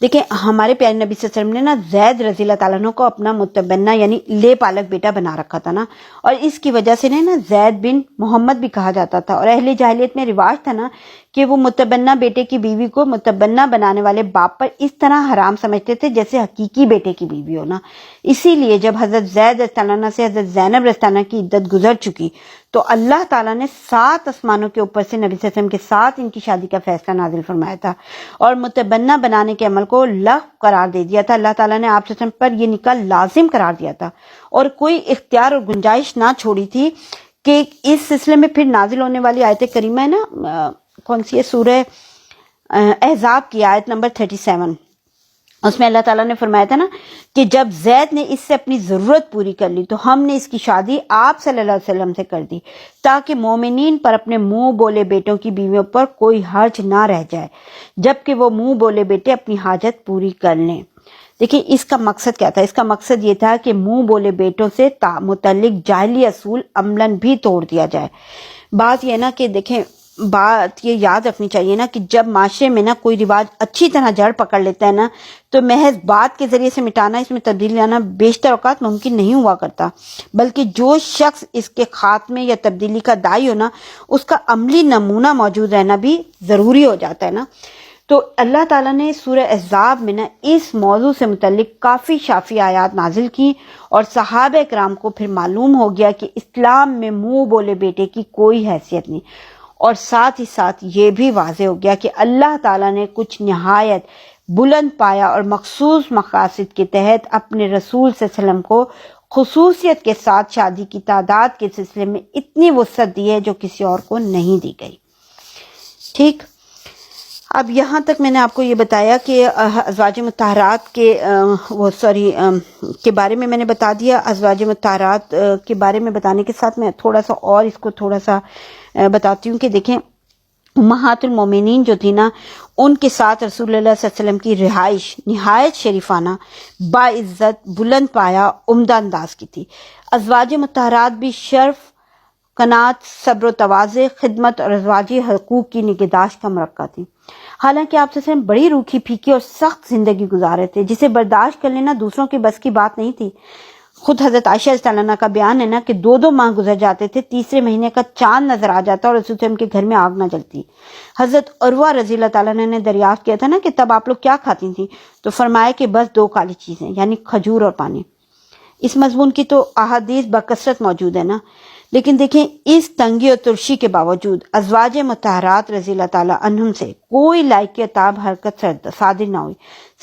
Speaker 3: دیکھیں ہمارے پیارے نبی صلی اللہ علیہ وسلم نے نا زید رضی اللہ تعالیٰ عنہ کو اپنا متبنہ یعنی لے پالک بیٹا بنا رکھا تھا نا، اور اس کی وجہ سے نا زید بن محمد بھی کہا جاتا تھا. اور اہل جاہلیت میں رواج تھا نا کہ وہ متبنہ بیٹے کی بیوی کو متبنہ بنانے والے باپ پر اس طرح حرام سمجھتے تھے جیسے حقیقی بیٹے کی بیوی ہونا. اسی لیے جب حضرت زید رضی اللہ عنہ سے حضرت زینب رضی اللہ عنہ کی عدت گزر چکی تو اللہ تعالیٰ نے 7 آسمانوں کے اوپر سے نبی صلی اللہ علیہ وسلم کے ساتھ ان کی شادی کا فیصلہ نازل فرمایا تھا اور متبنہ بنانے کے عمل کو لغو قرار دے دیا تھا. اللہ تعالیٰ نے آپ صلی اللہ علیہ وسلم پر یہ نکاح لازم قرار دیا تھا اور کوئی اختیار اور گنجائش نہ چھوڑی تھی کہ اس سلسلے میں پھر نازل ہونے والی آیت کریمہ ہے نا، کون سی ہے؟ سورہ احزاب کی آیت نمبر 37. اس میں اللہ تعالیٰ نے فرمایا تھا نا کہ جب زید نے اس سے اپنی ضرورت پوری کر لی تو ہم نے اس کی شادی آپ صلی اللہ علیہ وسلم سے کر دی تاکہ مومنین پر اپنے منہ بولے بیٹوں کی بیویوں پر کوئی حرج نہ رہ جائے جبکہ وہ منہ بولے بیٹے اپنی حاجت پوری کر لیں. دیکھیں اس کا مقصد کیا تھا؟ اس کا مقصد یہ تھا کہ منہ بولے بیٹوں سے متعلق جاہلی اصول عملاً بھی توڑ دیا جائے. بات یہ نا کہ دیکھیں بات یہ یاد رکھنی چاہیے نا کہ جب معاشرے میں نا کوئی رواج اچھی طرح جڑ پکڑ لیتا ہے نا تو محض بات کے ذریعے سے مٹانا، اس میں تبدیلی لانا بیشتر اوقات ممکن نہیں ہوا کرتا، بلکہ جو شخص اس کے خاتمے یا تبدیلی کا داعی ہو نا اس کا عملی نمونہ موجود رہنا بھی ضروری ہو جاتا ہے نا. تو اللہ تعالیٰ نے سورہ احزاب میں نا اس موضوع سے متعلق کافی شافی آیات نازل کی اور صحابہ کرام کو پھر معلوم ہو گیا کہ اسلام میں منہ بولے بیٹے کی کوئی حیثیت نہیں، اور ساتھ ہی ساتھ یہ بھی واضح ہو گیا کہ اللہ تعالیٰ نے کچھ نہایت بلند پایا اور مخصوص مقاصد کے تحت اپنے رسول صلی اللہ علیہ وسلم کو خصوصیت کے ساتھ شادی کی تعداد کے سلسلے میں اتنی وسعت دی ہے جو کسی اور کو نہیں دی گئی. ٹھیک، اب یہاں تک میں نے آپ کو یہ بتایا کہ ازواج مطہرات کے بارے میں نے بتا دیا. ازواج مطہرات کے بارے میں بتانے کے ساتھ میں تھوڑا سا اور اس کو تھوڑا سا بتاتی ہوں کہ دیکھیں امہات المومنین جو تھی نا ان کے ساتھ رسول اللہ صلی اللہ علیہ وسلم کی رہائش نہایت شریفانہ، باعزت، بلند پایا، عمدہ انداز کی تھی. ازواج مطہرات بھی شرف، قناعت، صبر و تواضع، خدمت اور ازواجی حقوق کی نگہداشت کا مرکہ تھی. حالانکہ آپ صلی اللہ علیہ وسلم بڑی روکھی پھیکی اور سخت زندگی گزارے تھے جسے برداشت کر لینا دوسروں کی بس کی بات نہیں تھی. خود حضرت عائشہ رضی اللہ عنہا کا بیان ہے نا کہ 2 ماہ گزر جاتے تھے، تیسرے مہینے کا چاند نظر آ جاتا اور رسول وسلم کے گھر میں آگ نہ جلتی. حضرت عروہ رضی اللہ تعالیٰ نے دریافت کیا تھا نا کہ تب آپ لوگ کیا کھاتی تھیں، تو فرمایا کہ بس 2 کالی چیزیں یعنی کھجور اور پانی. اس مضمون کی تو احادیث بکثرت موجود ہے نا، لیکن دیکھیں اس تنگی اور ترشی کے باوجود ازواج مطہرات رضی اللہ تعالیٰ عنہم سے کوئی لائق تاب حرکت صادر نہ ہوئی.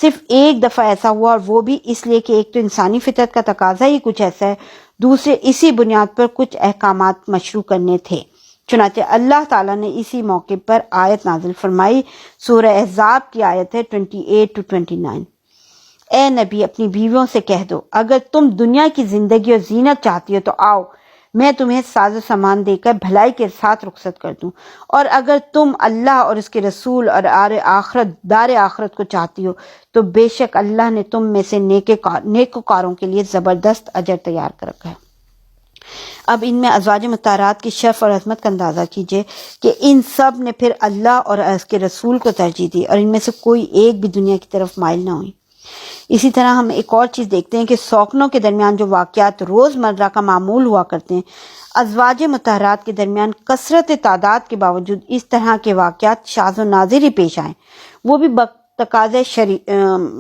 Speaker 3: صرف ایک دفعہ ایسا ہوا اور وہ بھی اس لیے کہ ایک تو انسانی فطرت کا تقاضا ہی کچھ ایسا ہے، دوسرے اسی بنیاد پر کچھ احکامات مشروع کرنے تھے. چنانچہ اللہ تعالیٰ نے اسی موقع پر آیت نازل فرمائی. سورہ احزاب کی آیت ہے 28-29. اے نبی اپنی بیویوں سے کہہ دو اگر تم دنیا کی زندگی اور زینت چاہتی ہو تو آؤ میں تمہیں ساز و سامان دے کر بھلائی کے ساتھ رخصت کر دوں، اور اگر تم اللہ اور اس کے رسول اور دار آخرت کو چاہتی ہو تو بے شک اللہ نے تم میں سے نیکوکاروں کے لیے زبردست اجر تیار کر رکھا ہے. اب ان میں ازواج مطہرات کی شرف اور عظمت کا اندازہ کیجئے کہ ان سب نے پھر اللہ اور اس کے رسول کو ترجیح دی اور ان میں سے کوئی ایک بھی دنیا کی طرف مائل نہ ہوئی. اسی طرح ہم ایک اور چیز دیکھتے ہیں کہ سوکنوں کے درمیان جو واقعات روز مرہ کا معمول ہوا کرتے ہیں، ازواج مطہرات کے درمیان کثرت تعداد کے باوجود اس طرح کے واقعات شاذ و نادر ہی پیش آئیں، وہ بھی تقاضۂ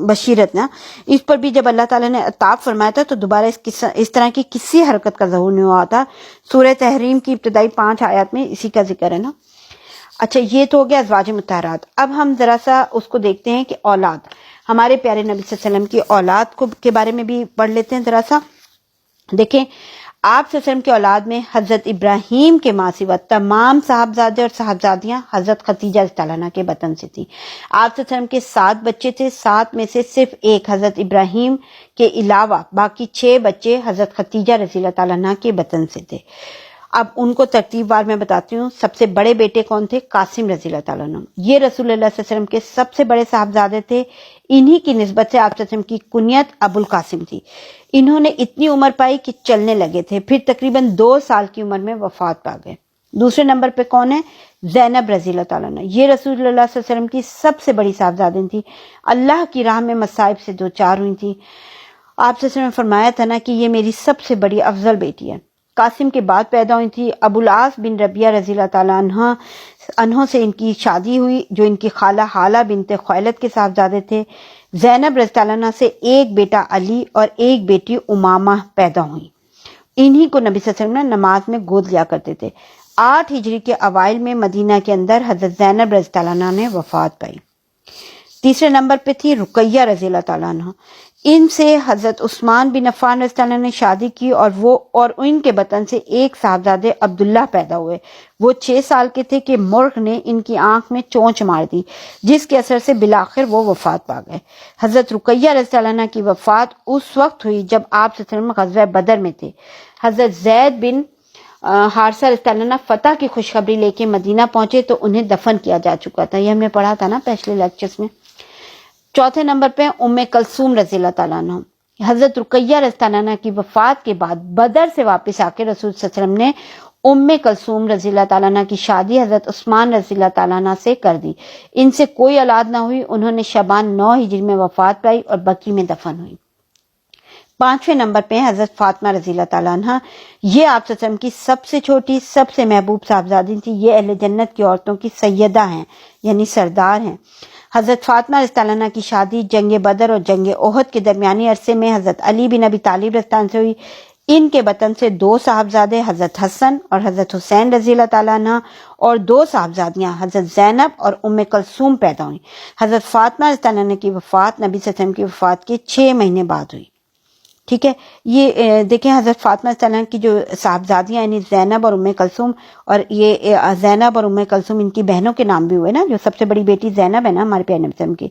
Speaker 3: بشیرت نا، اس پر بھی جب اللہ تعالیٰ نے عطاب فرمایا تھا تو دوبارہ اس طرح کی کسی حرکت کا ظہور نہیں ہوا تھا۔ سورہ تحریم کی ابتدائی 5 آیات میں اسی کا ذکر ہے نا۔ اچھا، یہ تو ہو گیا ازواج مطہرات۔ اب ہم ذرا سا اس کو دیکھتے ہیں کہ اولاد، ہمارے پیارے نبی صلی اللہ علیہ وسلم کی اولاد کے بارے میں بھی پڑھ لیتے ہیں ذرا سا۔ دیکھیں، آپ صلی اللہ علیہ وسلم کی اولاد میں حضرت ابراہیم کے ماں سوا تمام صاحبزادے اور صاحبزادیاں حضرت خدیجہ رضی اللہ عنہا کے بطن سے تھیں۔ آپ صلی اللہ علیہ وسلم کے 7 بچے تھے، 7 میں سے صرف ایک حضرت ابراہیم کے علاوہ باقی 6 بچے حضرت خدیجہ رضی اللہ تعالیٰ عنہا کے بطن سے تھے۔ اب ان کو ترتیب وار میں بتاتی ہوں۔ سب سے بڑے بیٹے کون تھے؟ قاسم رضی اللہ تعالیٰ عنہ، یہ رسول اللہ صلی اللہ علیہ وسلم کے سب سے بڑے صاحبزادے تھے۔ انہی کی نسبت سے آپ صلی اللہ علیہ وسلم کی کنیت ابو القاسم تھی۔ انہوں نے اتنی عمر پائی کہ چلنے لگے تھے، پھر تقریباً 2 سال کی عمر میں وفات پا گئے۔ دوسرے نمبر پہ کون ہے؟ زینب رضی اللہ تعالیٰ عنہ، یہ رسول اللہ صلی اللہ علیہ وسلم کی سب سے بڑی صاحبزادی تھی، اللہ کی راہ میں مصائب سے 2 ہوئی تھی۔ آپ صلی اللہ علیہ وسلم نے فرمایا تھا نا کہ یہ میری سب سے بڑی افضل بیٹی ہے۔ قاسم کے بعد پیدا ہوئی تھی ابو العاص بن ربیعہ رضی اللہ تعالیٰ عنہ سے ان کی شادی ہوئی، جو ان کی خالہ حالہ بنت خویلد کے صاحبزادے تھے۔ زینب رضی اللہ عنہ سے ایک بیٹا علی اور ایک بیٹی امامہ پیدا ہوئی۔ انہی کو نبی صلی اللہ علیہ وسلم نے نماز میں گود لیا کرتے تھے۔ 8 ہجری کے اوائل میں مدینہ کے اندر حضرت زینب رضی اللہ عنہ نے وفات پائی۔ تیسرے نمبر پہ تھی رقیہ رضی اللہ تعالیٰ عنہ، ان سے حضرت عثمان بن عفان رضی اللہ عنہ نے شادی کی اور ان کے بطن سے ایک صاحبزادے عبداللہ پیدا ہوئے۔ وہ 6 سال کے تھے کہ مرغ نے ان کی آنکھ میں چونچ مار دی، جس کے اثر سے بالآخر وہ وفات پا گئے۔ حضرت رقیہ رضی اللہ عنہ کی وفات اس وقت ہوئی جب آپ صلی اللہ علیہ وسلم غزوہ بدر میں تھے۔ حضرت زید بن حارثہ رضی اللہ عنہ فتح کی خوشخبری لے کے مدینہ پہنچے تو انہیں دفن کیا جا چکا تھا، یہ ہم نے پڑھا تھا نا پچھلے لیکچرز میں۔ چوتھے نمبر پہ ام کلثوم رضی اللہ تعالیٰ عنہ، حضرت رقیہ رضی اللہ عنہ کی وفات کے بعد بدر سے واپس آ کے رسول صلی اللہ علیہ وسلم نے ام کلثوم رضی اللہ تعالیٰ عنہ کی شادی حضرت عثمان رضی اللہ تعالیٰ عنہ سے کر دی۔ ان سے کوئی اولاد نہ ہوئی، انہوں نے شعبان 9 ہجری میں وفات پائی اور بقی میں دفن ہوئی۔ 5ویں نمبر پہ حضرت فاطمہ رضی اللہ تعالیٰ عنہ، یہ آپ صلی اللہ علیہ وسلم کی سب سے چھوٹی سب سے محبوب صاحبزادی تھی۔ یہ اہل جنت کی عورتوں کی سیدہ ہیں، یعنی سردار ہیں۔ حضرت فاطمہ رضی اللہ عنہ کی شادی جنگ بدر اور جنگ احد کے درمیانی عرصے میں حضرت علی بن ابی طالب رضی اللہ عنہ سے ہوئی۔ ان کے بطن سے 2 صاحبزادے حضرت حسن اور حضرت حسین رضی اللہ تعالیٰ عنہ اور 2 صاحبزادیاں حضرت زینب اور ام کلثوم پیدا ہوئیں۔ حضرت فاطمہ رضی اللہ عنہ کی وفات نبی صلی اللہ علیہ وسلم کی وفات کے 6 مہینے بعد ہوئی۔ ٹھیک ہے، یہ دیکھیں حضرت فاطمہ صلی اللہ علیہ وسلم کی جو صاحبزادیاں یعنی زینب اور ام کلثوم، اور یہ زینب اور ام کلثوم ان کی بہنوں کے نام بھی ہوئے نا، جو سب سے بڑی بیٹی زینب ہے نا ہمارے پیارے نبی صلی اللہ علیہ وسلم کی،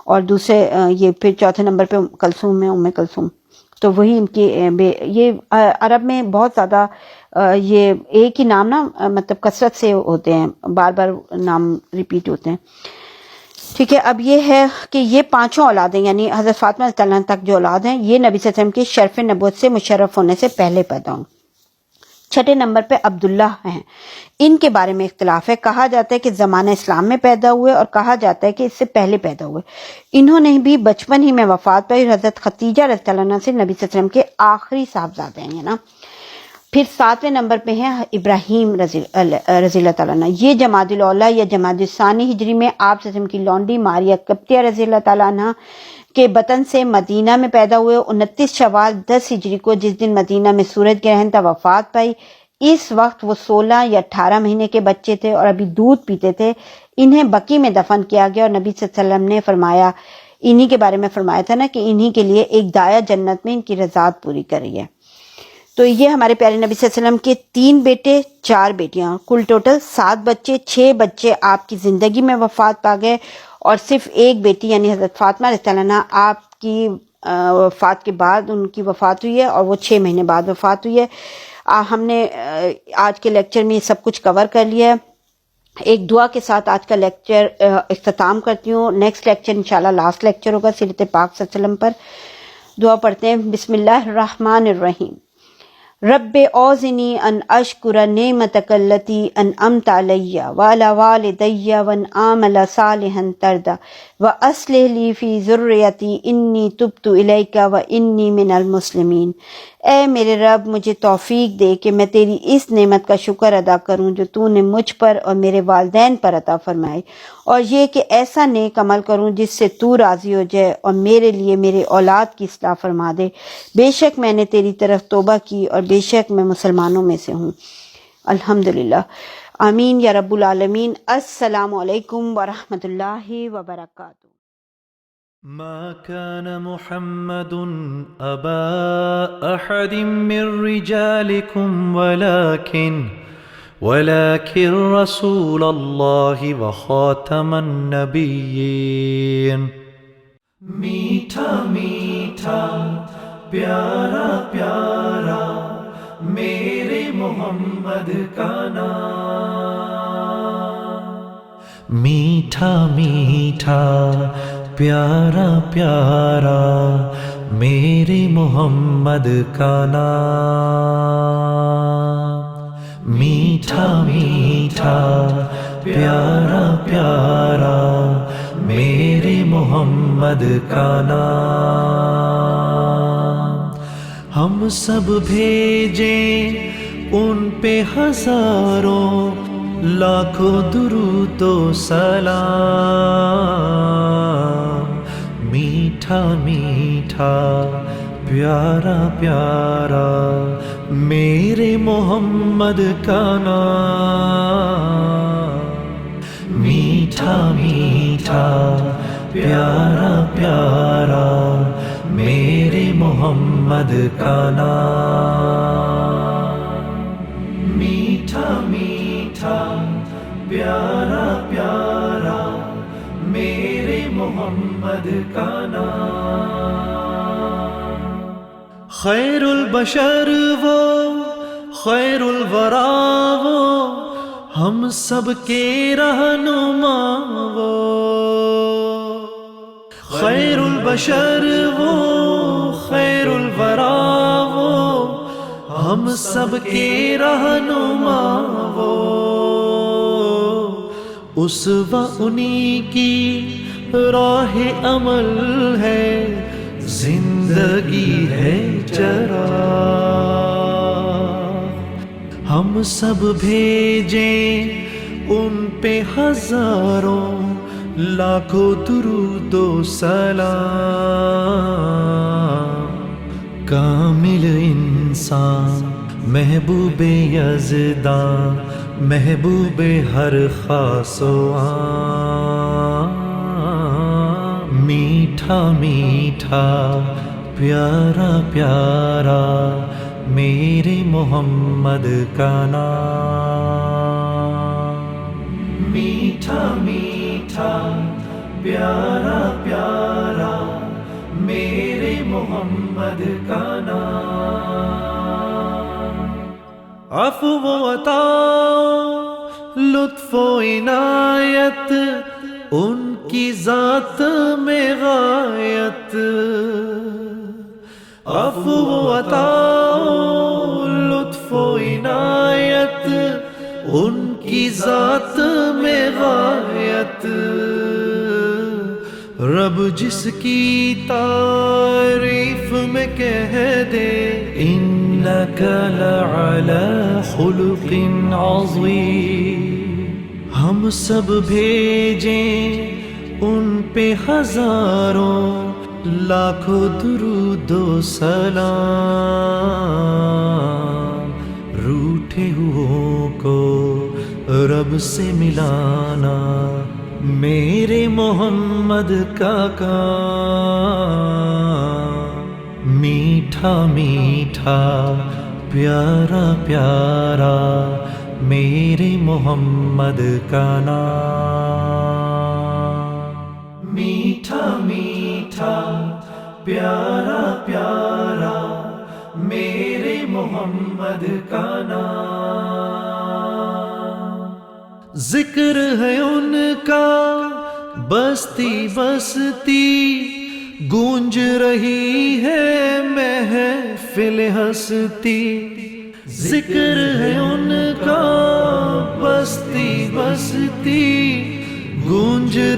Speaker 3: اور دوسرے یہ پھر چوتھے نمبر پہ کلثوم ہے، ام کلثوم، تو وہی ان کی یہ عرب میں بہت زیادہ یہ ایک ہی نام نا مطلب کثرت سے ہوتے ہیں، بار بار نام ریپیٹ ہوتے ہیں۔ ٹھیک ہے، اب یہ ہے کہ یہ 5 اولادیں یعنی حضرت فاطمہ رضی اللہ عنہ تک جو اولاد ہیں یہ نبی صلی اللہ علیہ وسلم کے شرف نبوت سے مشرف ہونے سے پہلے پیدا ہوں۔ 6 نمبر پہ عبداللہ ہیں، ان کے بارے میں اختلاف ہے، کہا جاتا ہے کہ زمانہ اسلام میں پیدا ہوئے اور کہا جاتا ہے کہ اس سے پہلے پیدا ہوئے۔ انہوں نے بھی بچپن ہی میں وفات پائی اور حضرت خدیجہ رضی اللہ عنہ سے نبی صلی اللہ علیہ وسلم کے آخری صاحبزادے ہیں نا۔ پھر 7ویں نمبر پہ ہیں ابراہیم رضی اللہ تعالیٰ عنہ، یہ جمادی الاولیٰ یا جمادی الثانی ہجری میں آپ صلی اللہ علیہ وسلم کی لونڈی ماریہ قبطیہ رضی اللہ تعالیٰ عنہ کے بطن سے مدینہ میں پیدا ہوئے۔ 29 شوال 10 ہجری کو جس دن مدینہ میں سورج گرہن تھا وفات پائی۔ اس وقت وہ 16 یا 18 مہینے کے بچے تھے اور ابھی دودھ پیتے تھے۔ انہیں بقی میں دفن کیا گیا اور نبی صلی اللہ علیہ وسلم نے فرمایا، انہی کے بارے میں فرمایا تھا نا کہ انہی کے لیے ایک دایا جنت میں ان کی رضاعت پوری کر رہی ہے۔ تو یہ ہمارے پیارے نبی صلی اللہ علیہ وسلم کے 3 بیٹے 4 بیٹیاں، کل ٹوٹل 7 بچے، 6 بچے آپ کی زندگی میں وفات پا گئے اور صرف ایک بیٹی یعنی حضرت فاطمہ رضی اللہ عنہ آپ کی وفات کے بعد ان کی وفات ہوئی ہے اور وہ 6 مہینے بعد وفات ہوئی ہے۔ ہم نے آج کے لیکچر میں یہ سب کچھ کور کر لیا ہے۔ ایک دعا کے ساتھ آج کا لیکچر اختتام کرتی ہوں۔ نیکسٹ لیکچر انشاءاللہ لاسٹ لیکچر ہوگا سیرت پاک صلی اللہ علیہ وسلم پر۔ دعا پڑھتے ہیں، بسم اللہ الرحمن الرحیم۔ رب اوزنی ان اشکر نعمتک التی انعمت علی وعلی والدی وان اعمل صالحا ترضی وَأَصْلِحْ لِي فِي ذُرِّيَّتِي إِنِّي تُبْتُ إِلَيْكَ وَإِنِّي مِنَ الْمُسْلِمِينَ۔ اے میرے رب مجھے توفیق دے کہ میں تیری اس نعمت کا شکر ادا کروں جو تو نے مجھ پر اور میرے والدین پر عطا فرمائی، اور یہ کہ ایسا نیک عمل کروں جس سے تو راضی ہو جائے، اور میرے لیے میرے اولاد کی اصلاح فرما دے۔ بے شک میں نے تیری طرف توبہ کی اور بے شک میں مسلمانوں میں سے ہوں۔ الحمدللہ، آمین یا رب العالمین۔ السلام علیکم ورحمۃ اللہ وبرکاتہ۔
Speaker 4: ما كان محمد أبا أحد من رجالكم ولكن رسول الله وخاتم النبيين۔ میٹھا میٹھا پیارا پیارا میرے محمد کا نام، میٹھا میٹھا پیارا پیارا میرے محمد کا نام، میٹھا میٹھا پیارا پیارا میرے محمد کا نام۔ ہم سب بھیجیں ان پہ ہزاروں لاکھوں درود و سلام، میٹھا میٹھا پیارا پیارا میرے محمد کا نام، میٹھا میٹھا پیارا پیارا میرے محمد کا نام، میٹھا میٹھا پیارا پیارا میرے محمد کا نام۔ خیر البشر وہ خیر الورا وہ ہم سب کے رہنما وہ، خیر البشر وہ خیر الورا وہ ہم سب کے رہنما وہ، اسوہ انہی کی راہ عمل ہے، زندگی ہے چراغ۔ ہم سب بھیجیں ان پہ ہزاروں لاکھوں درود و سلام، کامل انسان محبوب یزداں محبوب ہر خاص و عام، میٹھا میٹھا پیارا پیارا میرے محمد کا نام، میٹھا میٹھا پیارا پیارا میرے محمد کا نام۔ عفو و عطا لطف و عنایت ان کی ذات میں غایت، عفو و عطا لطف و عنایت ان کی ذات میں غایت، رب جس کی تعریف میں کہہ دے انک لعلی خلق عظیم، ہم سب بھیجیں ان پہ ہزاروں لاکھوں درود و سلام، روٹھے ہوئوں کو رب سے ملانا میرے محمد کا کام، میٹھا میٹھا پیارا پیارا میرے محمد کا نام، میٹھا میٹھا پیارا پیارا میرے محمد کا نام۔ ذکر ہے ان کا بستی بستی گونج رہی ہے محفل ہستی، ذکر ہے ان کا بستی بستی گونج